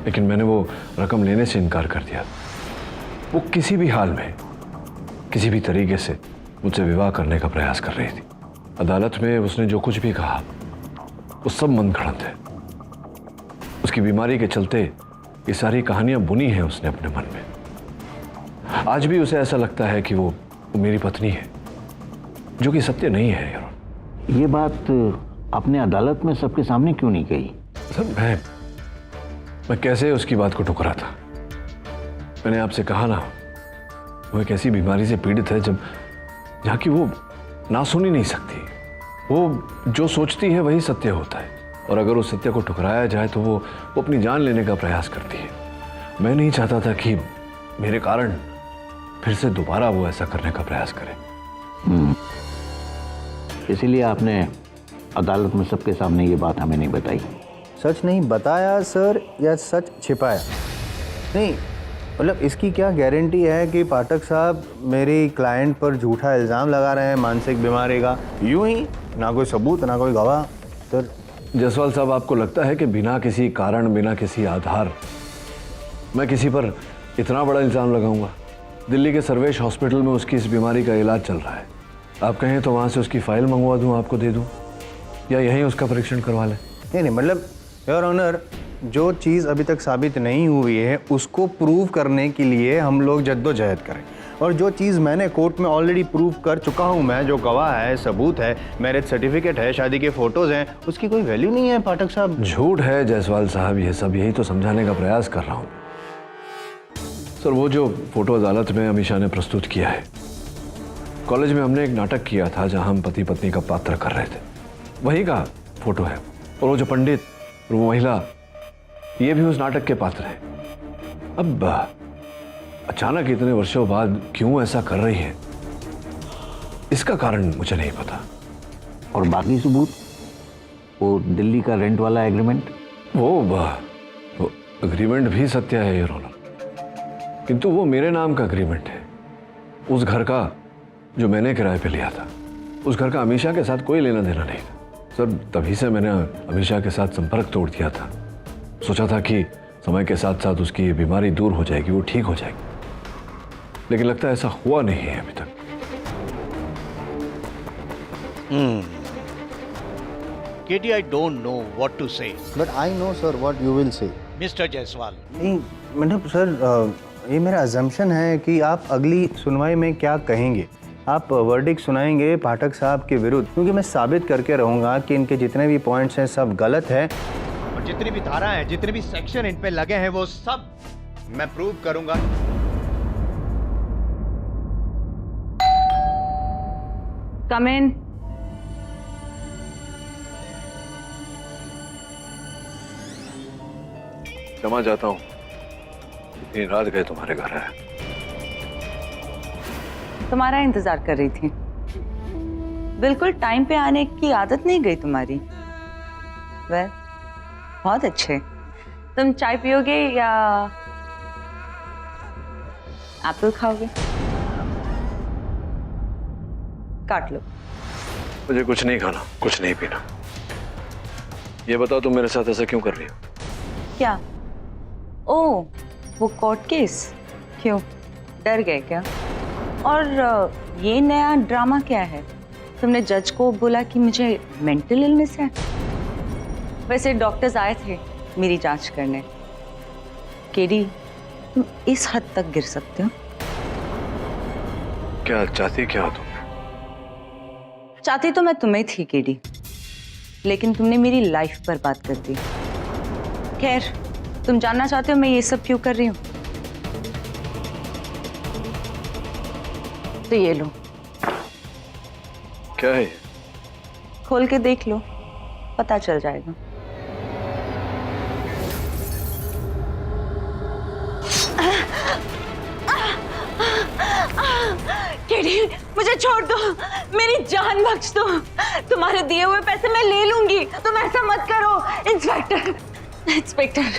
लेकिन मैंने वो रकम लेने से इनकार कर दिया। वो किसी भी हाल में, किसी भी तरीके से मुझसे विवाह करने का प्रयास कर रही थी। अदालत में उसने जो कुछ भी कहा वो सब मनगढ़ंत है। उसकी बीमारी के चलते ये सारी कहानियां बुनी हैं उसने अपने मन में। आज भी उसे ऐसा लगता है कि वो मेरी पत्नी है, जो कि सत्य नहीं है यार। ये बात आपने अदालत में सबके सामने क्यों नहीं कही? सर, मैं कैसे उसकी बात को ठुकरा था। मैंने आपसे कहा ना, वो एक ऐसी बीमारी से पीड़ित है जहाँ की वो ना सुन ही नहीं सकती। वो जो सोचती है वही सत्य होता है, और अगर उस सत्य को ठुकराया जाए तो वो अपनी जान लेने का प्रयास करती है। मैं नहीं चाहता था कि मेरे कारण फिर से दोबारा वो ऐसा करने का प्रयास करे। इसीलिए आपने अदालत में सबके सामने ये बात हमें नहीं बताई। सच नहीं बताया सर, या सच छिपाया? नहीं, मतलब इसकी क्या गारंटी है कि पाठक साहब मेरी क्लाइंट पर झूठा इल्ज़ाम लगा रहे हैं मानसिक बीमारी का? यूं ही, ना कोई सबूत, ना कोई गवाह। सर जायसवाल साहब, आपको लगता है कि बिना किसी कारण, बिना किसी आधार मैं किसी पर इतना बड़ा इल्ज़ाम लगाऊंगा? दिल्ली के सर्वेश हॉस्पिटल में उसकी इस बीमारी का इलाज चल रहा है। आप कहें तो वहाँ से उसकी फाइल मंगवा दूँ, आपको दे दूँ, या यहीं उसका परीक्षण करवा लें? नहीं, मतलब योर ऑनर, जो चीज़ अभी तक साबित नहीं हुई है उसको प्रूव करने के लिए हम लोग जद्दोजहद करें, और जो चीज़ मैंने कोर्ट में ऑलरेडी प्रूव कर चुका हूँ मैं, जो गवाह है, सबूत है, मैरिज सर्टिफिकेट है, शादी के फोटोज हैं, उसकी कोई वैल्यू नहीं है पाठक साहब। झूठ है जायसवाल साहब, ये सब यही तो समझाने का प्रयास कर रहा हूँ। सर, वो जो फोटो अदालत में अमीशा ने प्रस्तुत किया है, कॉलेज में हमने एक नाटक किया था जहाँ हम पति पत्नी का पात्र कर रहे थे, वही का फोटो है। और वो जो पंडित और वो महिला, ये भी उस नाटक के पात्र हैं। अब अचानक इतने वर्षों बाद क्यों ऐसा कर रही है, इसका कारण मुझे नहीं पता। और बाकी सबूत, वो दिल्ली का रेंट वाला एग्रीमेंट, वो एग्रीमेंट भी सत्य है योर ऑनर, किंतु वो मेरे नाम का एग्रीमेंट है। उस घर का जो मैंने किराए पे लिया था, उस घर का अमीशा के साथ कोई लेना देना नहीं था। सर, तभी से मैंने अमीशा के साथ संपर्क तोड़ दिया था। सोचा था कि समय के साथ साथ उसकी बीमारी दूर हो जाएगी, वो ठीक हो जाएगी, लेकिन लगता है ऐसा हुआ नहीं है अभी तक। Katie, I don't know what to say. But I know, sir, what you will say. Mr. Jaiswal. नहीं, मतलब सर, ये मेरा अजम्पशन है कि आप अगली सुनवाई में क्या कहेंगे। आप वर्डिक्ट सुनाएंगे पाठक साहब के विरुद्ध, क्योंकि मैं साबित करके रहूँगा कि इनके जितने भी पॉइंट्स हैं सब गलत है, और जितनी भी धारा हैं, जितने भी सेक्शन इन पे लगे हैं, वो सब मैं प्रूव करूंगा। कम इन। क्षमा चाहता हूँ, इतनी रात गए तुम्हारे घर आया। तुम्हारा इंतजार कर रही थी। बिल्कुल टाइम पे आने की आदत नहीं गई तुम्हारी। वह बहुत अच्छे। तुम चाय पियोगे या एप्पल खाओगे? काट लो। मुझे कुछ नहीं खाना, कुछ नहीं पीना। ये बताओ तुम मेरे साथ ऐसा क्यों कर रही हो? क्या? ओ, वो कोर्ट केस? क्यों, डर गए क्या? और ये नया ड्रामा क्या है? तुमने जज को बोला कि मुझे मेंटल इलनेस है? वैसे डॉक्टर्स आए थे मेरी जांच करने। केडी, तुम इस हद तक गिर सकते हो? क्या चाहती क्या हो तुम? चाहती तो मैं तुम्हें थी केडी, लेकिन तुमने मेरी लाइफ बर्बाद कर दी। खैर, तुम जानना चाहते हो मैं ये सब क्यों कर रही हूँ? तो ये लो। क्या है? खोल के देख लो, पता चल जाएगा। केडी, मुझे छोड़ दो, मेरी जान बख्श दो। तुम्हारे दिए हुए पैसे मैं ले लूंगी, तुम ऐसा मत करो। इंस्पेक्टर, इंस्पेक्टर,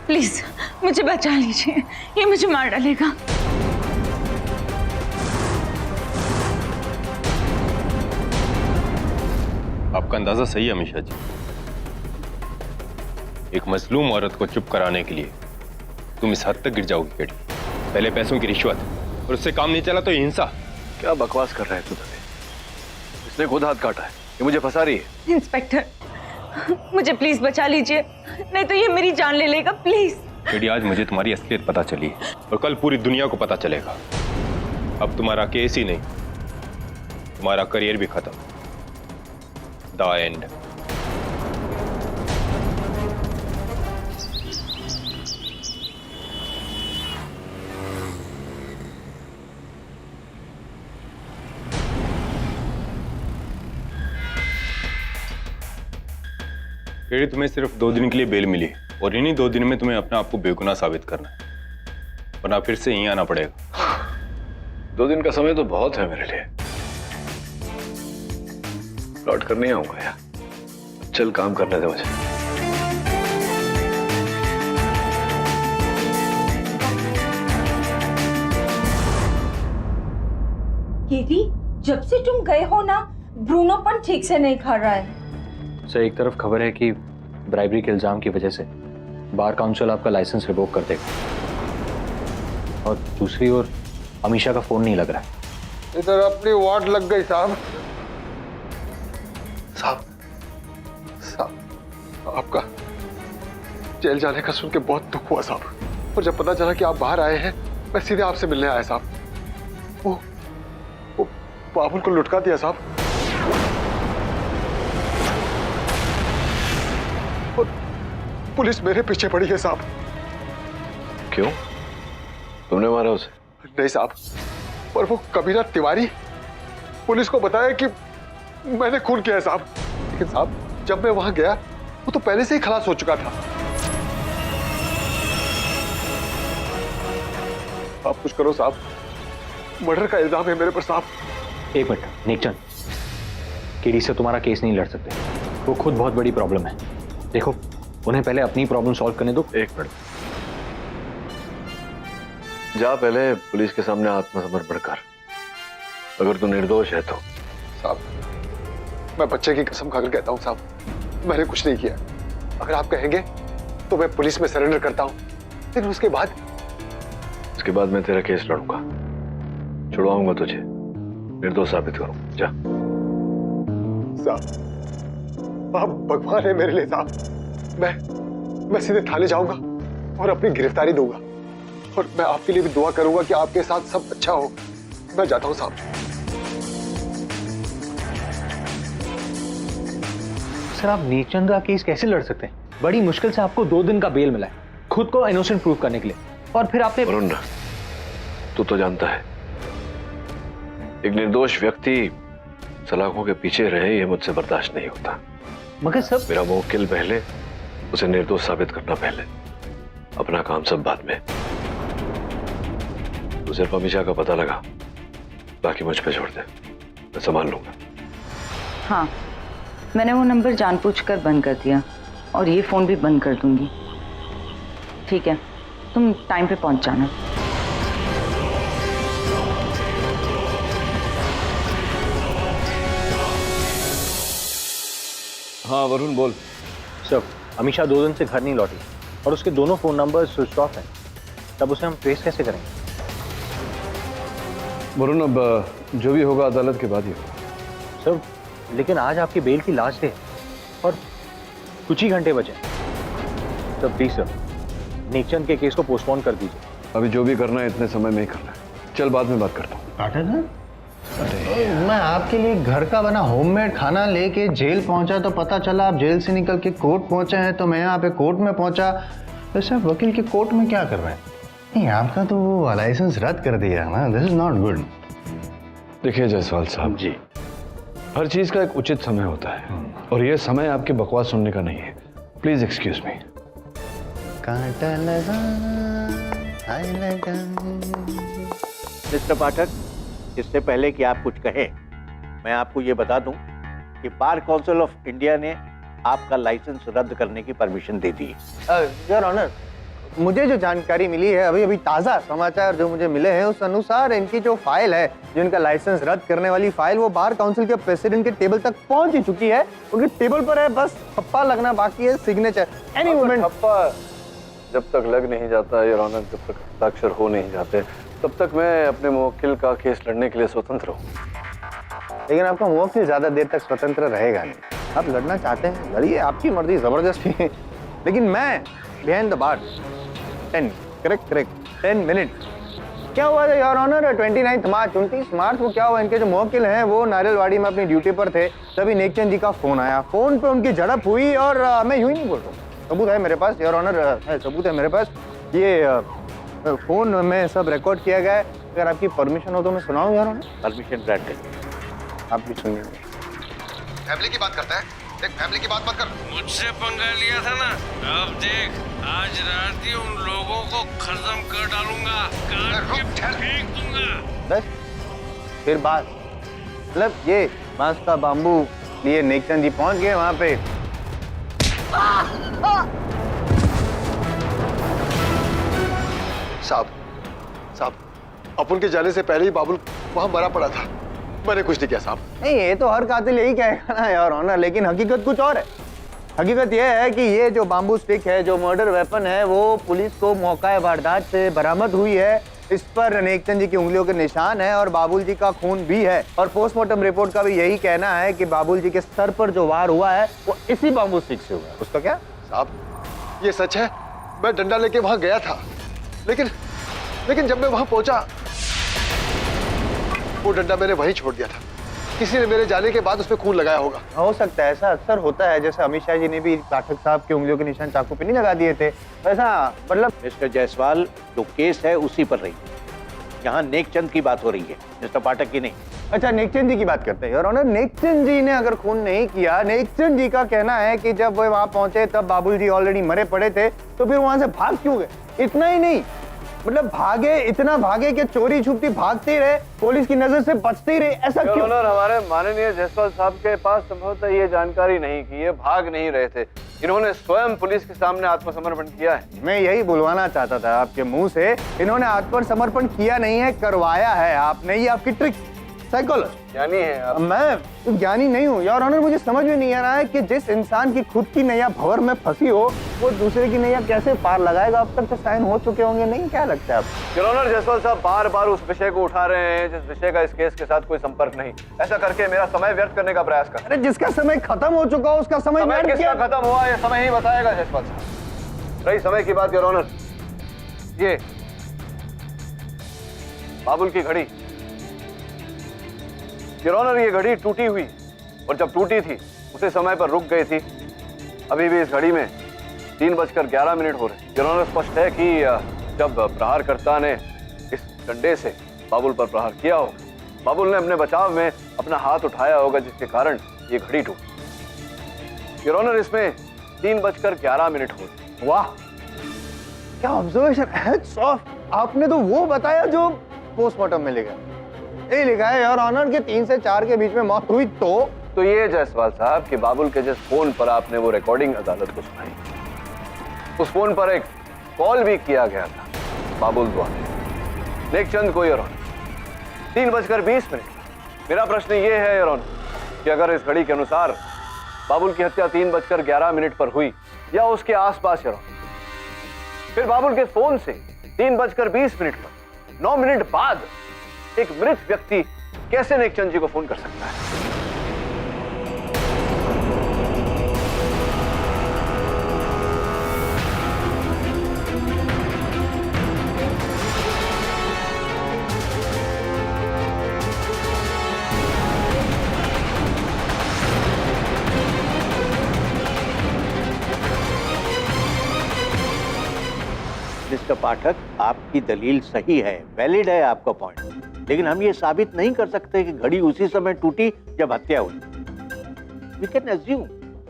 प्लीज मुझे बचा लीजिए, ये मुझे मार डालेगा। आपका अंदाजा सही है अमीशा जी। एक मजलूम औरत को चुप कराने के लिए तुम इस हद तक गिर जाओगी केडी। पहले पैसों की रिश्वत और उससे काम नहीं चला तो हिंसा। क्या बकवास कर रहा है तू? इसने खुद हाथ काटा है, ये मुझे फंसा रही है। इंस्पेक्टर, मुझे प्लीज बचा लीजिए, नहीं तो ये मेरी जान ले लेगा। प्लीज केडी, आज मुझे तुम्हारी असलियत पता चली है और कल पूरी दुनिया को पता चलेगा। अब तुम्हारा केस ही नहीं, तुम्हारा करियर भी खत्म। The end. केडी, तुम्हें सिर्फ 2 दिन के लिए बेल मिली और इन्हीं 2 दिन में तुम्हें अपने आप को बेगुनाह साबित करना है, वरना फिर से यहीं आना पड़ेगा। 2 दिन का समय तो बहुत है मेरे लिए। लौट कर नहीं आऊंगा यार, चल काम करने दे मुझे। केडी, जब से तुम गए हो ना, ब्रूनो पण ठीक से नहीं खा रहा है। सर, एक तरफ खबर है कि ब्राइबरी के इल्जाम की वजह से बार काउंसिल आपका लाइसेंस रिवोक कर देगा, और दूसरी ओर अमीशा का फोन नहीं लग रहा है। इधर अपनी वाट लग गई साहब। साहब, आपका जेल जाने का सुन के बहुत दुख हुआ साहब। और जब पता चला कि आप बाहर आए हैं, मैं सीधे आपसे मिलने आया साहब। वो बाबुल को लुटका दिया साहब। और पुलिस मेरे पीछे पड़ी है साहब। क्यों? तुमने मारा उसे? नहीं साहब, पर वो कबीरा तिवारी पुलिस को बताया कि मैंने खून किया है साहब। लेकिन साहब, जब मैं वहां गया वो तो पहले से ही खलास हो चुका था। आप कुछ करो साहब, मर्डर का इल्जाम है मेरे पर साहब। एक मिनट नेकचंद, केडी से तुम्हारा केस नहीं लड़ सकते, वो खुद बहुत बड़ी प्रॉब्लम है। देखो, उन्हें पहले अपनी प्रॉब्लम सॉल्व करने दो। एक मिनट, जा पहले पुलिस के सामने आत्मसमर्पण कर। अगर तू निर्दोष है तो। साहब, मैं बच्चे की कसम खाकर कहता हूँ साहब, मैंने कुछ नहीं किया। अगर आप कहेंगे तो मैं पुलिस में सरेंडर करता हूँ, लेकिन उसके बाद मैं तेरा केस लड़ूंगा, छुड़वाऊंगा तुझे, निर्दोष साबित करूंगा। जा साहब, आप भगवान है मेरे लिए साहब। मैं सीधे थाने जाऊंगा और अपनी गिरफ्तारी दूंगा, और मैं आपके लिए भी दुआ करूंगा कि आपके साथ सब अच्छा हो। मैं जाता हूं साहब। सर, आप नेकचंद का केस कैसे लड़ सकते हैं? बड़ी मुश्किल से आपको 2 दिन का बेल मिला है, खुद को इनोसेंट प्रूव करने के लिए, और फिर आपने। वरुण, तू तो जानता है, एक निर्दोष व्यक्ति सलाखों के पीछे रहे, ये मुझसे बर्दाश्त नहीं होता। मगर सब मेरा मुवक्किल पहले, उसे निर्दोष साबित करना पहले, अपना काम सब बाद में। तू सिर्फ अमीशा का पता लगा, बाकी मुझ पे छोड़ दे, मैं संभाल लूंगा। हाँ, मैंने वो नंबर जानबूझकर बंद कर दिया और ये फोन भी बंद कर दूंगी। ठीक है, तुम टाइम पे पहुंच जाना। हाँ वरुण बोल। सर, अमीशा 2 दिन से घर नहीं लौटी और उसके दोनों फोन नंबर स्विच ऑफ हैं। तब उसे हम ट्रेस कैसे करेंगे? वरुण, अब जो भी होगा अदालत के बाद ही होगा। सर, लेकिन आज आपकी बेल की लास्ट डे है और कुछ ही घंटे बचे। सर प्लीज सर, नेकचंद के केस को पोस्टपोन कर दीजिए। अभी जो भी करना है इतने समय में ही करना है। चल बाद में बात करता हूँ। पाठक सर, मैं आपके लिए घर का बना होममेड खाना लेके जेल पहुंचा तो पता चला आप जेल से निकल के कोर्ट पहुंचे हैं, तो मैं यहाँ पे कोर्ट में पहुंचा। वैसे आप वकील के कोर्ट में क्या कर रहे हैं? नहीं, आपका तो वो लाइसेंस रद्द कर दिया ना। This is not good. देखिए जायसवाल साहब जी, हर चीज का एक उचित समय होता है और यह समय आपकी बकवास सुनने का नहीं है। Please excuse me. कांटा लगा, हाय लगा। मिस्टर पाठक, इससे पहले कि आप कुछ कहें, मैं आपको ये बता दूं कि बार काउंसिल ऑफ इंडिया ने आपका लाइसेंस रद्द करने की परमिशन दे दी है। योर ऑनर, मुझे जो जानकारी मिली है, अभी अभी ताज़ा समाचार जो मुझे मिले हैं, उस अनुसार इनकी जो फाइल है, जो इनका लाइसेंस रद्द करने वाली फाइल, वो बार काउंसिल के प्रेसिडेंट के टेबल तक पहुंच ही चुकी है। उनके टेबल पर है, बस ठप्पा लगना बाकी है, सिग्नेचर एनी मोमेंट। ठप्पा जब तक लग नहीं जाता योर ऑनर, जब तक हस्ताक्षर हो नहीं जाते, तब तक मैं अपने मुवक्किल का केस लड़ने के लिए स्वतंत्र हूँ। लेकिन आपका मुवक्किल ज्यादा देर तक स्वतंत्र रहेगा नहीं। आप लड़ना चाहते हैं, लड़िए, आपकी मर्जी, जबरदस्ती है। लेकिन मैं बिहाइंड द बार 10 मिनट। क्या हुआ था योर ऑनर? 29 मार्च को क्या हुआ, इनके जो मुवक्किल हैं वो नारियलवाड़ी में अपनी ड्यूटी पर थे, तभी नेकचंद जी का फोन आया। फोन पे उनकी झड़प हुई और मैं यूं ही नहीं बोल रहा हूँ, सबूत है मेरे पास योर ऑनर, सबूत है मेरे पास। ये फोन में सब रिकॉर्ड किया गया है। अगर आपकी परमिशन हो तो मैं सुनाऊं योर ऑनर? परमिशन ग्रांट करिए। आप भी सुनिए। फैमिली की बात करता है, देख फैमिली की बात मत कर। मुझसे पंगा लिया था ना, अब देख आज रात ही उन लोगों को खत्म कर डालूंगा, काट के फेंक दूंगा। बस फिर बात, मतलब ये बांस का बाम्बू लिए नेकचंद जी पहुंच गए वहां पे। साहब, अपन के जाने से पहले ही बाबुल वहां मरा पड़ा था। मैंने कुछ नहीं किया साहब। नहीं, ये तो हर कातिल यही कहेगा ना यार ऑनर, लेकिन हकीकत कुछ और है। हकीकत यह है कि ये जो बाम्बू स्टिक है, जो मर्डर वेपन है, वो पुलिस को मौका वारदात से बरामद हुई है। इस पर नेकचंद जी की उंगलियों के निशान है और बाबुल जी का खून भी है। और पोस्टमार्टम रिपोर्ट का भी यही कहना है कि बाबुल जी के सर पर जो वार हुआ है वो इसी बाम्बू स्टिक से हुआ है। उसका क्या साहब ये सच है, मैं डंडा लेके वहां गया था, लेकिन जब मैं वहां पहुंचा वो डंडा मैंने वहीं छोड़ दिया था। किसी ने मेरे जाने के बाद उसमें खून लगाया होगा। हो सकता है, ऐसा अक्सर होता है। जैसे अमित शाह जी ने भी पाठक साहब की उंगलियों के निशान चाकू पे नहीं लगा दिए थे, वैसा मतलब। मिस्टर जायसवाल, जो केस है उसी पर रही, यहाँ नेकचंद की बात हो रही है, मिस्टर पाठक की नहीं। अच्छा, नेकचंद जी की बात करते हैं योर ऑनर। नेकचंद जी ने अगर खून नहीं किया, नेकचंद जी का कहना है कि जब वो वहां पहुंचे तब बाबुल जी ऑलरेडी मरे पड़े थे, तो फिर वहां से भाग क्यों गए? इतना ही नहीं, मतलब भागे, इतना भागे कि चोरी छुपती भागते रहे, पुलिस की नजर से बचते ही रहे, ऐसा क्यों? हमारे माननीय जायसवाल साहब के पास संभवतः ये जानकारी नहीं कि ये भाग नहीं रहे थे। इन्होंने स्वयं पुलिस के सामने आत्मसमर्पण किया है। मैं यही बुलवाना चाहता था आपके मुंह से। इन्होंने आत्मसमर्पण किया नहीं है, करवाया है आपने। ये आपकी ट्रिक, साइकोलॉजी। ज्ञानी है आप। मैं ज्ञानी नहीं हूँ योर ऑनर। मुझे समझ में नहीं आ रहा है कि जिस इंसान की खुद की नैया भंवर में फंसी हो, वो दूसरे की नैया कैसे पार लगाएगा? अब तक तो साइन हो चुके होंगे, नहीं? क्या लगता है आपको? योर ऑनर, जायसवाल साहब बार बार उस विषय को उठा रहे हैं जिस विषय का इस केस के साथ कोई संपर्क नहीं। ऐसा करके मेरा समय व्यर्थ करने का प्रयास कर। अरे जिसका समय खत्म हो चुका हो उसका समय किसका खत्म हुआ ये समय ही बताएगा जायसवाल साहब। रही समय की बात योर ऑनर, ये बाबुल की घड़ी, योर ऑनर, ये घड़ी टूटी हुई और जब टूटी थी उसे समय पर रुक गई थी। अभी भी इस घड़ी में 3:11 हो रहे। योर ऑनर, स्पष्ट है कि जब प्रहारकर्ता ने इस डंडे से बाबुल पर प्रहार किया हो, बाबुल ने अपने बचाव में अपना हाथ उठाया होगा, जिसके कारण ये घड़ी टूटी। योर ऑनर, इसमें 3:11 हो रहे। वाह, क्या ऑब्जर्वेशन, हैट्स ऑफ। आपने तो वो बताया जो पोस्टमार्टम में लिखा है। ये लिखा है योर ऑनर के 3 से 4 के बीच में मौत हुई। तो ये जायसवाल साहब कि बाबुल के जिस फोन पर आपने वो रिकॉर्डिंग अदालत को सुनाई, उस फोन पर एक कॉल भी किया गया था बाबुल द्वारा नेकचंद को, योर ऑनर, 3:20 मेरा प्रश्न ये है योर ऑनर कि अगर इस घड़ी के अनुसार बाबुल की हत्या 3:11 पर हुई या उसके आसपास योर ऑनर, फिर बाबुल के फोन से 3:20 पर 9 मिनट बाद एक मृत व्यक्ति कैसे नेकचंद जी को फोन कर सकता है? मिस्टर पाठक, आपकी दलील सही है, वैलिड है आपका पॉइंट, लेकिन हम ये साबित नहीं कर सकते कि घड़ी उसी समय टूटी जब हत्या हुई। We can assume,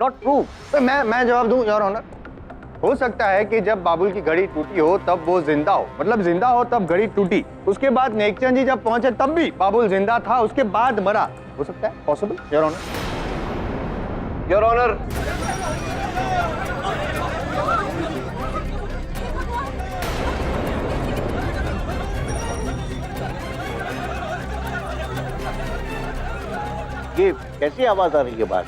not prove. तो मैं जवाब दूं योर ऑनर। हो सकता है कि जब बाबुल की घड़ी टूटी हो तब वो जिंदा हो, मतलब जिंदा हो तब घड़ी टूटी, उसके बाद नेकचंद जी जब पहुंचे तब भी बाबुल जिंदा था, उसके बाद मरा। हो सकता है, possible your honour. Your honour, ये कैसी आवाज आ रही है बाहर?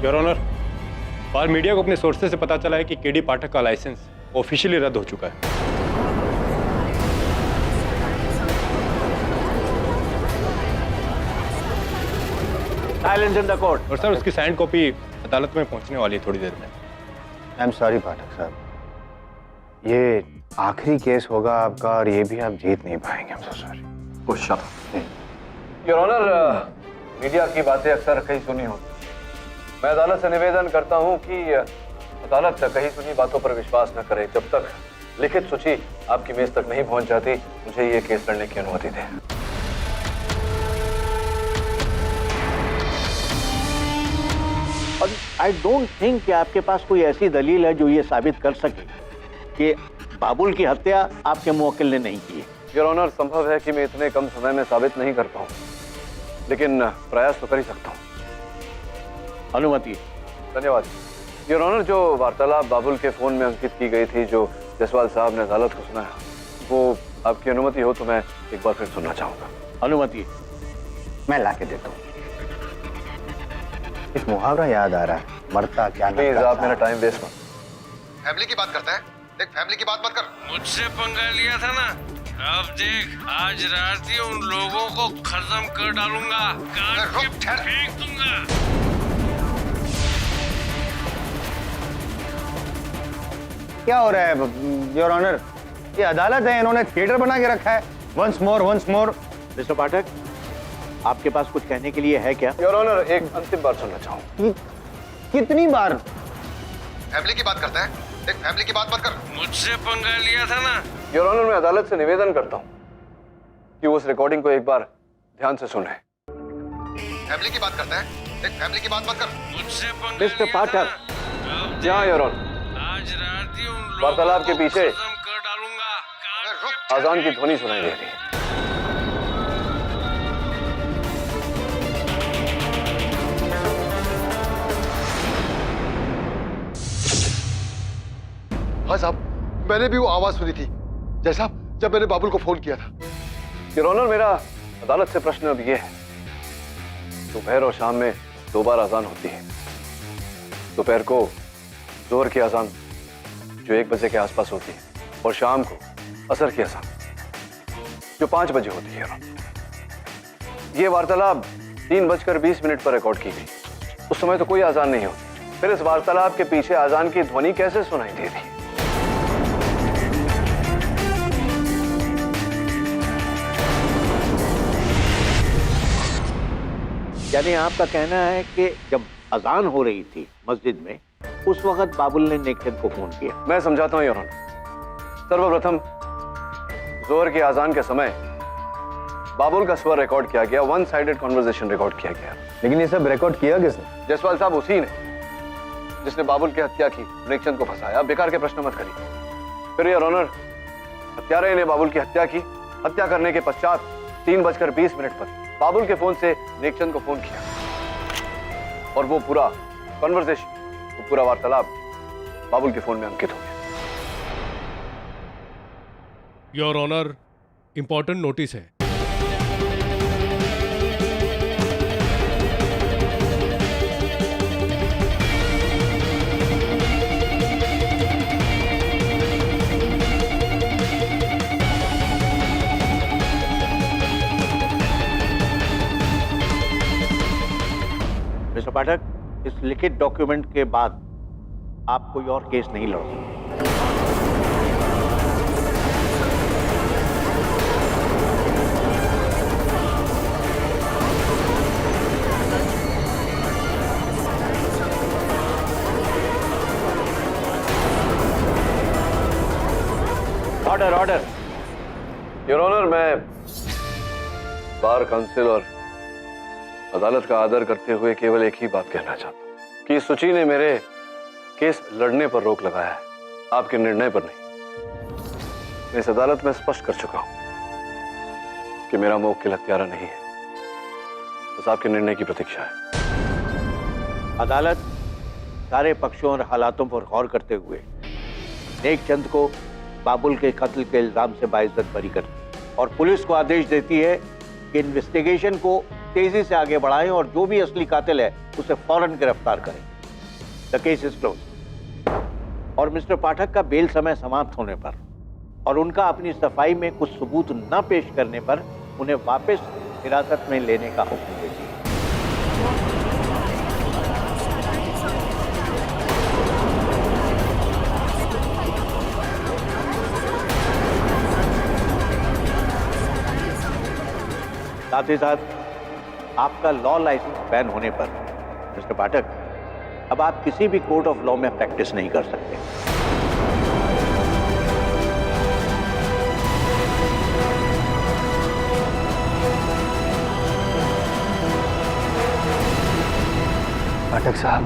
योर ऑनर, बाहर मीडिया को अपने सोर्सेज से पता चला है कि केडी पाठक का लाइसेंस ऑफिशियली रद्द हो चुका है। Silence in the court. और सर, उसकी साइंड कॉपी अदालत में पहुंचने वाली है थोड़ी देर में। आई एम सॉरी पाठक साहब, ये आखिरी केस होगा आपका और ये भी आप जीत नहीं पाएंगे। I am so sorry. Your honour, media की बातें अक्सर कहीं सुनी होती, मैं अदालत से निवेदन करता हूं कि अदालत कहीं सुनी बातों पर विश्वास न करे। जब तक लिखित सूची आपकी मेज तक नहीं पहुंच जाती, मुझे ये केस लड़ने की अनुमति दें। आई डोंट थिंक कि आपके पास कोई ऐसी दलील है जो ये साबित कर सके कि बाबुल की हत्या आपके मुवक्किल ने नहीं की है। योर ऑनर, संभव है कि मैं इतने कम समय में साबित नहीं कर पाऊं, लेकिन प्रयास तो कर ही सकता हूं। अनुमति। धन्यवाद। योर ऑनर, जो वार्तालाप बाबुल के फोन में अंकित की गई थी, जो जसवाल साहब ने अदालत को सुनाया, वो आपकी अनुमति हो तो मैं एक बार फिर सुनना चाहूंगा। अनुमति। मैं ला के देता हूँ। एक मुहावरा याद आ रहा है, मरता क्या प्लीज आप मेरा टाइम वेस्ट मत। फैमिली की बात करता है, देख फैमिली की बात मत कर। मुझसे पंगा लिया था ना, अब देख आज रात ही उन लोगों को खत्म कर डालूंगा, काट के फेंक दूंगा। क्या हो रहा है योर ऑनर? ये अदालत है, इन्होंने थिएटर बना के रखा है। Once more once more. Mr Pathak, आपके पास कुछ कहने के लिए है क्या? योर ऑनर, एक अंतिम बार सुनना चाहूँ। कितनी बार? फैमिली की बात करता है, देख फैमिली की बात मत कर। मुझसे पंगा लिया था ना। योर ऑनर, मैं अदालत से निवेदन करता हूँ कि उस रिकॉर्डिंग को एक बार ध्यान से सुने। फैमिली की बात करता है, देख फैमिली की बात मत कर। मुझसे पंगा मिस्टर पाठक, जहाँ योर ऑनर, आज रात ही उन वार्तालाप के पीछे कर डालूंगा, आजान की ध्वनि सुनाई दे रही है। हाँ साहब, मैंने भी वो आवाज सुनी थी जैसा जब मैंने बाबुल को फोन किया था। योर ऑनर, मेरा अदालत से प्रश्न अब ये है, दोपहर और शाम में 2 बार अजान होती है। दोपहर को जोहर की अजान जो 1 बजे के आसपास होती है, और शाम को असर की अजान जो 5 बजे होती है। ये वार्तालाप 3:20 पर रिकॉर्ड की गई। उस समय तो कोई अजान नहीं होती, फिर इस वार्तालाप के पीछे अजान की ध्वनि कैसे सुनाई दे रही? यानी आपका कहना है कि जब अजान हो रही थी मस्जिद में, उस वक्त बाबुल ने नेकचंद को फोन किया। मैं समझाता हूँ योर ऑनर। सर्वप्रथम जोहर की अजान के समय बाबुल का स्वर रिकॉर्ड किया गया, 1 साइडेड कॉन्वर्सेशन रिकॉर्ड किया गया। लेकिन ये सब रिकॉर्ड किया किसने? जसवाल साहब, उसी ने जिसने बाबुल की हत्या की, नेकचंद को फंसाया। बेकार के प्रश्न मत करिए। फिर योर ऑनर, हत्यारे ने बाबुल की हत्या की। हत्या करने के पश्चात 3:20 पर बाबुल के फोन से नेकचंद को फोन किया और वो पूरा कन्वर्सेशन, वो पूरा वार्तालाप बाबुल के फोन में अंकित हो गया। योर ऑनर, इंपॉर्टेंट नोटिस है। मिस्टर पाठक, इस लिखित डॉक्यूमेंट के बाद आप कोई और केस नहीं लड़ सकते। Order order. योर ऑनर, मैं बार काउंसिल और अदालत का आदर करते हुए केवल एक ही बात कहना चाहता हूं कि सुची ने मेरे केस लड़ने पर रोक लगाया है, आपके निर्णय पर नहीं। मैं इस अदालत में स्पष्ट कर चुका हूं कि मेरा मुवक्किल हत्यारा नहीं है, बस आपके निर्णय की प्रतीक्षा है। अदालत सारे पक्षों और हालातों पर गौर करते हुए नेकचंद को बाबुल के कत्ल के इल्जाम से बाइज्जत बरी करती और पुलिस को आदेश देती है कि इन्वेस्टिगेशन को तेजी से आगे बढ़ाएं और जो भी असली कातिल है उसे फौरन गिरफ्तार करें। The case is close. और मिस्टर पाठक का बेल समय समाप्त होने पर और उनका अपनी सफाई में कुछ सबूत न पेश करने पर उन्हें वापस हिरासत में लेने का हुक्म देती है। साथ ही साथ आपका लॉ लाइसेंस बैन होने पर मिस्टर पाठक, अब आप किसी भी कोर्ट ऑफ लॉ में प्रैक्टिस नहीं कर सकते। पाठक साहब,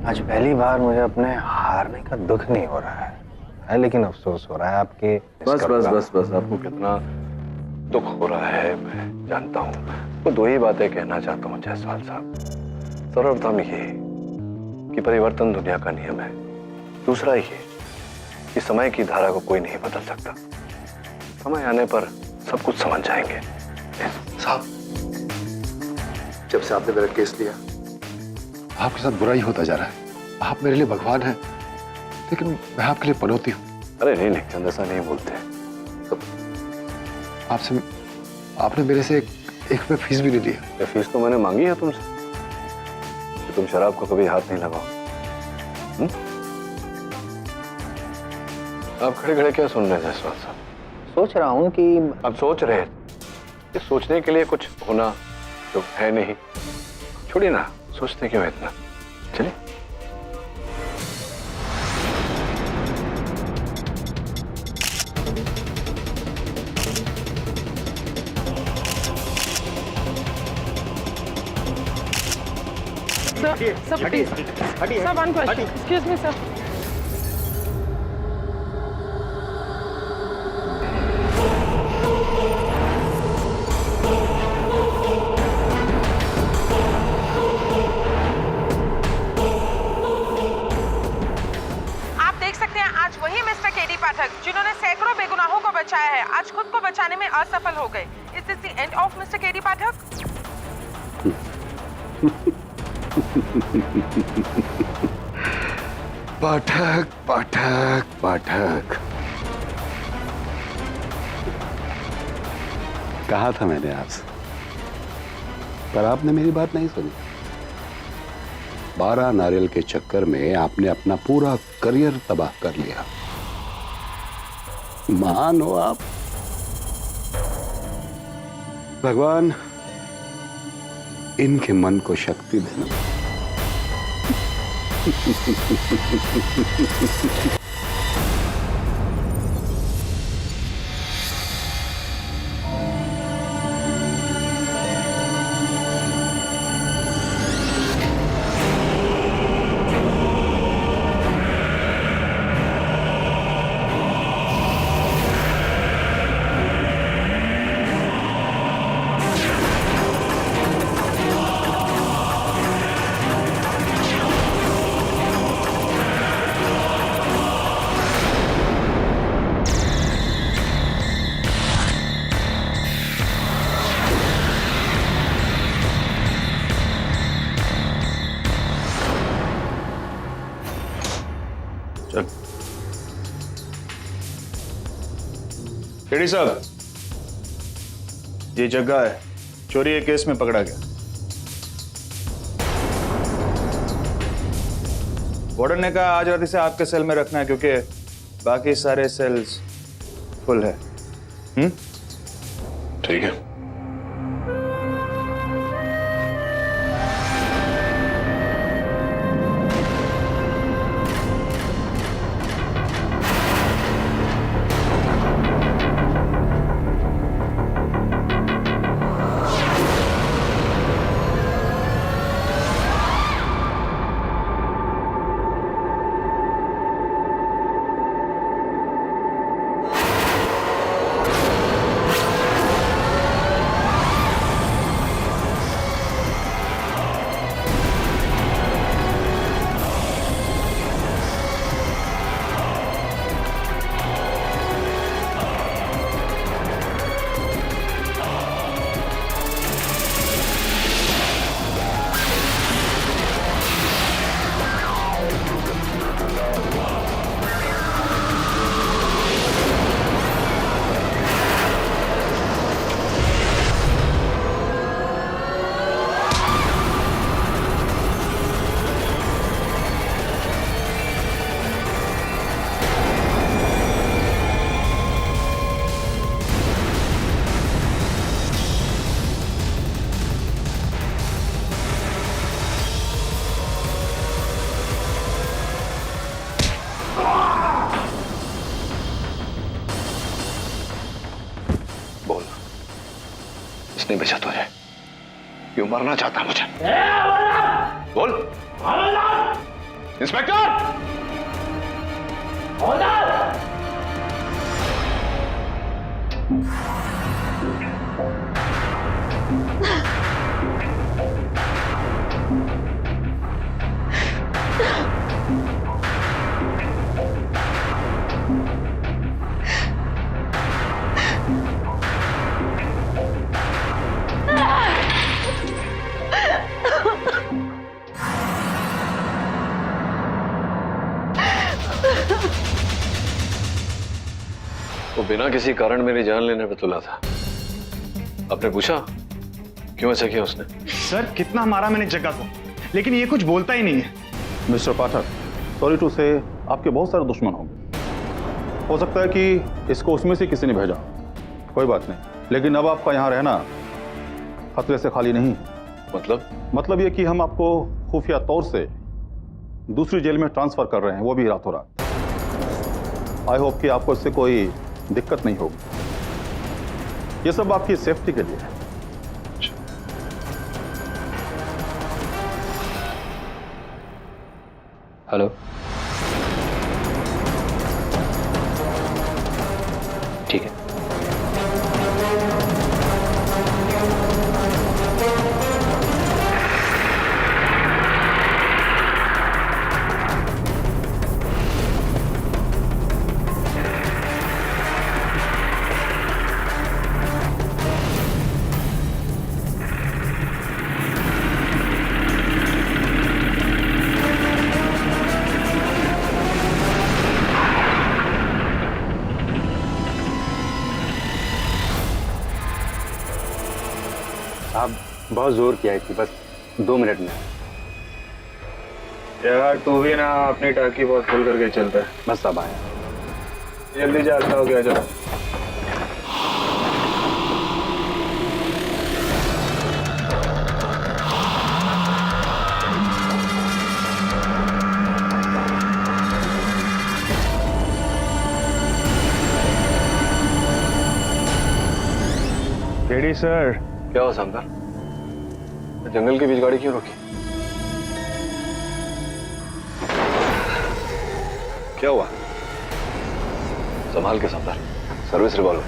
आज पहली बार मुझे अपने हारने का दुख नहीं हो रहा है, लेकिन अफसोस हो रहा है आपके। बस बस बस बस, आपको कितना दुख हो रहा है मैं जानता हूं। वो दो ही बातें कहना चाहता हूं जायसवाल साहब। सर्वप्रथम ये कि परिवर्तन दुनिया का नियम है। दूसरा ये कि समय की धारा को कोई नहीं बदल सकता। समय आने पर सब कुछ समझ जाएंगे। साहब, जब से आपने मेरा केस लिया आपके साथ बुरा ही होता जा रहा है। आप मेरे लिए भगवान हैं, लेकिन मैं आपके लिए पनौती हूँ। अरे नहीं नहीं, ऐसा नहीं बोलते। आपसे आपने मेरे से एक रुपये फीस भी नहीं लिया। फीस तो मैंने मांगी है तुमसे कि तुम शराब को कभी हाथ नहीं लगाओ। आप खड़े खड़े क्या सुन रहे हैं जायसवाल साहब? सोच रहा हूँ कि अब सोच रहे, ये सोचने के लिए कुछ होना तो है नहीं। छोड़िए ना, सोचते क्यों इतना। चलिए। Sir, please. Sir, one question. Excuse me, sir. आप देख सकते हैं आज वही मिस्टर केडी पाठक जिन्होंने सैकड़ों बेगुनाहों को बचाया है, आज खुद को बचाने में असफल हो गए। Is this the end of Mr. K D Pathak? Pathak Pathak Pathak, कहा था मैंने आपसे, पर आपने मेरी बात नहीं सुनी। 12 नारियल के चक्कर में आपने अपना पूरा करियर तबाह कर लिया। महान हो आप। भगवान इनके मन को शक्ति देना। केडी साहब, ये जग्गा है, चोरी के केस में पकड़ा गया। वार्डन ने कहा आज रात इसे आपके सेल में रखना है क्योंकि बाकी सारे सेल्स फुल है। ठीक है। इसने बचा तुझे, क्यों मरना चाहता मुझे? बोल। इंस्पेक्टर! वो बिना किसी कारण मेरी जान लेने पे तुला था। आपने पूछा क्यों ऐसा किया उसने? सर कितना मारा मैंने जग्गा को, लेकिन ये कुछ बोलता ही नहीं है। मिस्टर पाठक, सॉरी टू से आपके बहुत सारे दुश्मन होंगे। हो सकता है कि इसको उसमें से किसी ने भेजा, कोई बात नहीं, लेकिन अब आपका यहाँ रहना खतरे से खाली नहीं। मतलब ये कि हम आपको खुफिया तौर से दूसरी जेल में ट्रांसफर कर रहे हैं, वो भी रातों रात। आई होप कि आपको इससे कोई दिक्कत नहीं होगी। ये सब आपकी सेफ्टी के लिए है। हेलो, ठीक है। आप बहुत जोर किया थी, बस 2 मिनट में। यार तू भी ना अपनी टाकी बहुत फुल करके चलता है। बस सब आए, जल्दी जाता हो गया जरा। KD sir. क्या हुआ सामदार? जंगल के बीच गाड़ी क्यों रोकी? क्या हुआ? संभाल के सामदार, सर्विस रिवॉल्वर।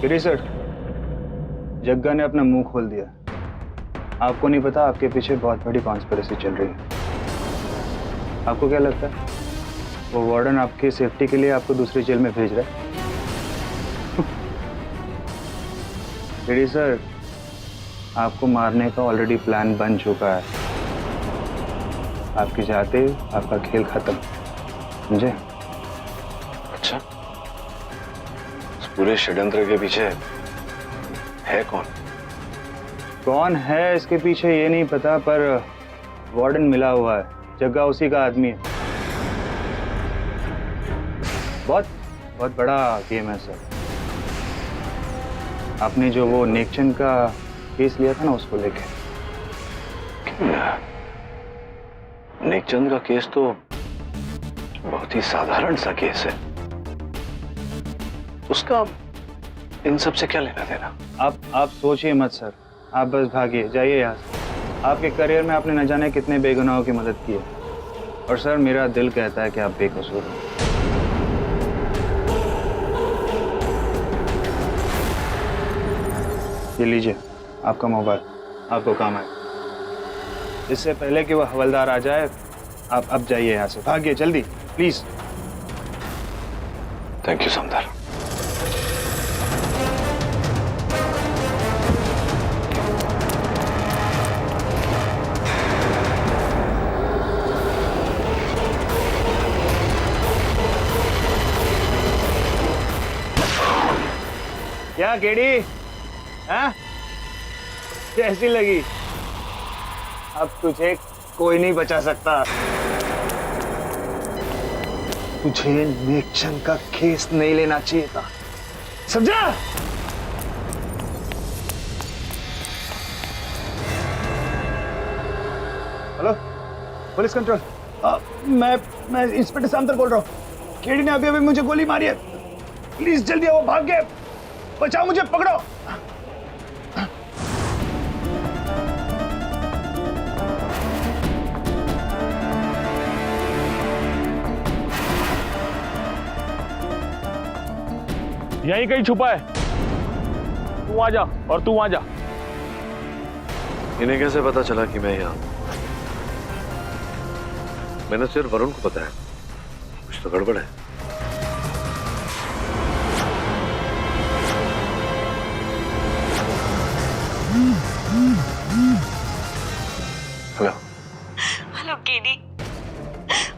केडी सर, जग्गा ने अपना मुंह खोल दिया। आपको नहीं पता, आपके पीछे बहुत बड़ी कॉन्स्पिरेसी चल रही है। आपको क्या लगता है वो वार्डन आपकी सेफ्टी के लिए आपको दूसरी जेल में भेज रहा है? केडी सर, आपको मारने का ऑलरेडी प्लान बन चुका है। आपकी जाते ही आपका खेल खत्म, समझे? अच्छा, इस पूरे षड्यंत्र के पीछे है कौन? कौन है इसके पीछे ये नहीं पता, पर वार्डन मिला हुआ है, जग्गा उसी का आदमी है। बहुत बहुत बड़ा गेम है सर। आपने जो वो नेकचंद का केस लिया था ना, उसको लेके। नेकचंद का केस तो बहुत ही साधारण सा केस है, उसका इन सब से क्या लेना देना? आप सोचिए मत सर, आप बस भागिए, जाइए यहाँ से। आपके करियर में आपने न जाने कितने बेगुनाहों की मदद की है, और सर मेरा दिल कहता है कि आप बेकसूर हैं। ये लीजिए आपका मोबाइल, आपको काम आए। इससे पहले कि वो हवलदार आ जाए, आप अब जाइए यहाँ से, भागिए जल्दी प्लीज। Thank you Samaddar. क्या केडी, हाँ? कैसी लगी? अब तुझे कोई नहीं बचा सकता। तुझे नेकचंद का केस नहीं लेना चाहिए था, समझा? हेलो पुलिस कंट्रोल, मैं इंस्पेक्टर सामंतर बोल रहा हूँ। केडी ने अभी अभी मुझे गोली मारी है, प्लीज जल्दी आओ, भाग गए, बचाओ मुझे, पकड़ो। यहीं कहीं छुपा है, तू आ जा और तू आ जा। इन्हें कैसे पता चला कि मैं यहाँ? मैंने सिर्फ वरुण को बताया, कुछ तो गड़बड़ है। हेलो हेलो केडी,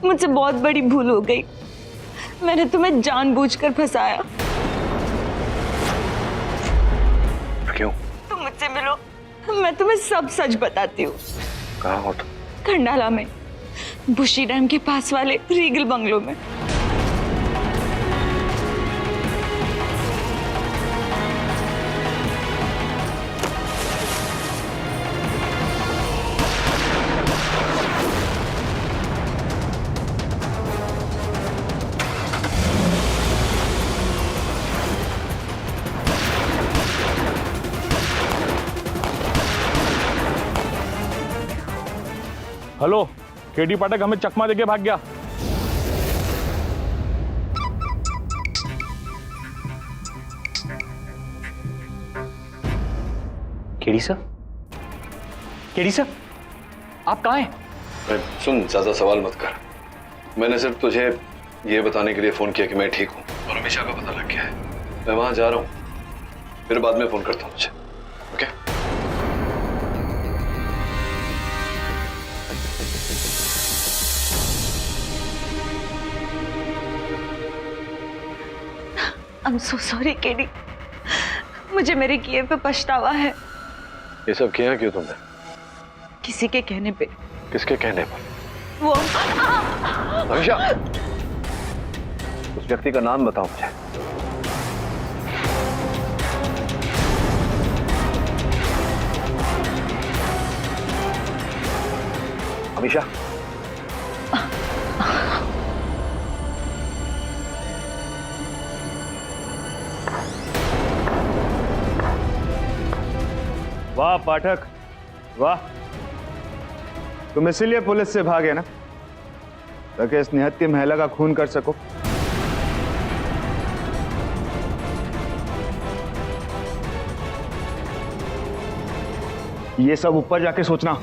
मुझसे बहुत बड़ी भूल हो गई। मैंने तुम्हें जानबूझकर फंसाया। क्यों? तुम मुझसे मिलो, मैं तुम्हें सब सच बताती हूँ। कहाँ हो तुम? खंडाला में, बुशी डैम के पास वाले रीगल बंगलो में। हेलो, केडी पाठक हमें चकमा देके भाग गया। KD sir? केडी सर, आप कहाँ हैं? सुन, ज्यादा सवाल मत कर। मैंने सिर्फ तुझे ये बताने के लिए फोन किया कि मैं ठीक हूँ और अमीशा का पता लग गया है। मैं वहां जा रहा हूँ, फिर बाद में फोन करता हूँ मुझे। Okay? I'm so sorry KD, मुझे मेरे किए पे पछतावा है। ये सब किया क्यों तुमने? किसी के कहने पे। किसके कहने पर? वो अमीशा, उस व्यक्ति का नाम बताओ मुझे। अमीशा, वाह पाठक, वाह। तुम इसीलिए पुलिस से भागे ना, ताकि इस निहत्थी महिला का खून कर सको। ये सब ऊपर जाके सोचना।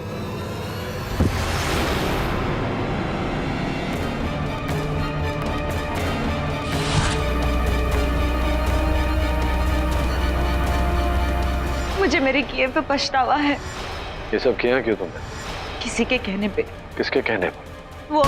मुझे मेरे किए पे पछतावा है। ये सब किया क्यों तुमने? किसी के कहने पे। किसके कहने पर? वो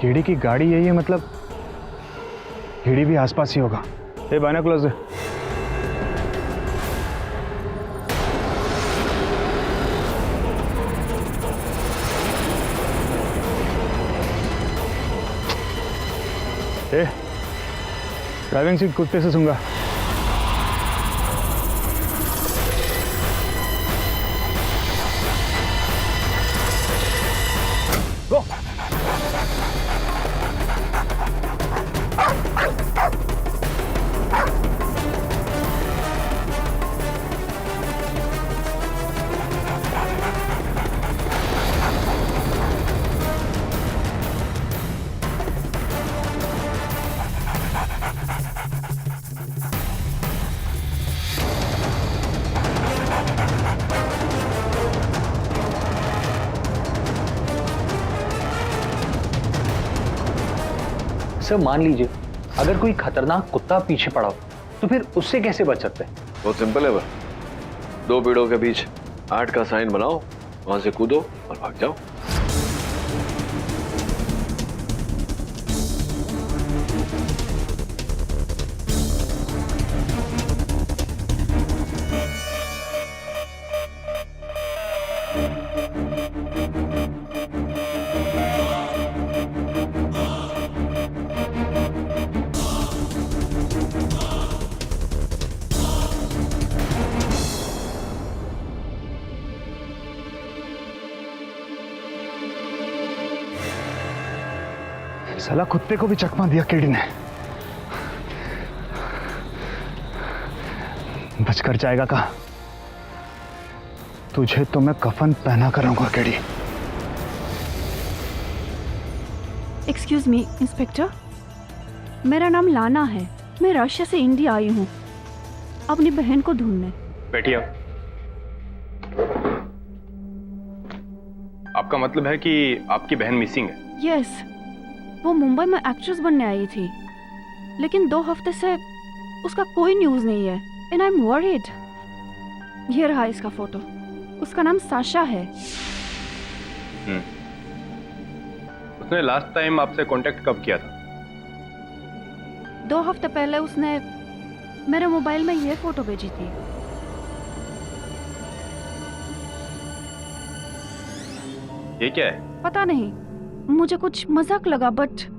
केडी की गाड़ी यही है, मतलब केडी भी आसपास ही होगा। ए बाइनोकुलर्स दे। ए ड्राइविंग सीट कुत्ते से सूंगा। गो। सर मान लीजिए अगर कोई खतरनाक कुत्ता पीछे पड़ा हो तो फिर उससे कैसे बच सकते हैं? बहुत सिंपल है वह। दो पेड़ों के बीच 8 का साइन बनाओ, वहां से कूदो और भाग जाओ। साला कुत्ते को भी चकमा दिया केडी ने। बचकर जाएगा कहा? तुझे तो मैं कफन पहना कर रहूंगा केडी। एक्सक्यूज मी इंस्पेक्टर, मेरा नाम लाना है। मैं रशिया से इंडिया आई हूँ अपनी बहन को ढूंढने। बैठिए। आपका मतलब है कि आपकी बहन मिसिंग है? यस, वो मुंबई में एक्ट्रेस बनने आई थी, लेकिन 2 हफ्ते से उसका कोई न्यूज़ नहीं है एंड आई एम वरीड। ये रहा इसका फोटो। उसका नाम साशा है। उसने लास्ट टाइम आपसे कांटेक्ट कब किया था? 2 हफ्ते पहले उसने मेरे मोबाइल में ये फोटो भेजी थी। ये क्या है? पता नहीं, मुझे कुछ मजाक लगा बट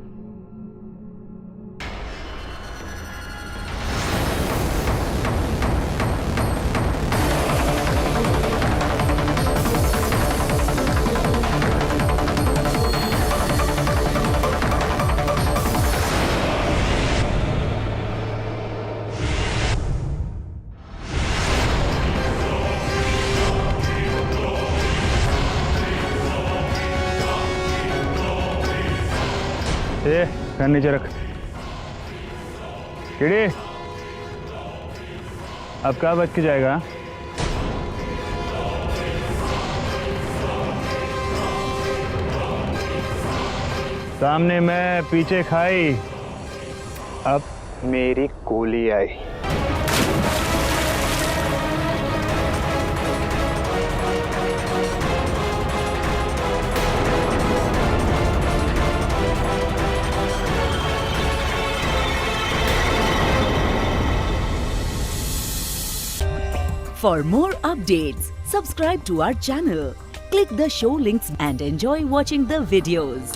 पैन नीचे रख। केडी अब क्या बच के जाएगा? सामने मैं, पीछे खाई, अब मेरी गोली आई। For more updates, subscribe to our channel, click the show links and enjoy watching the videos.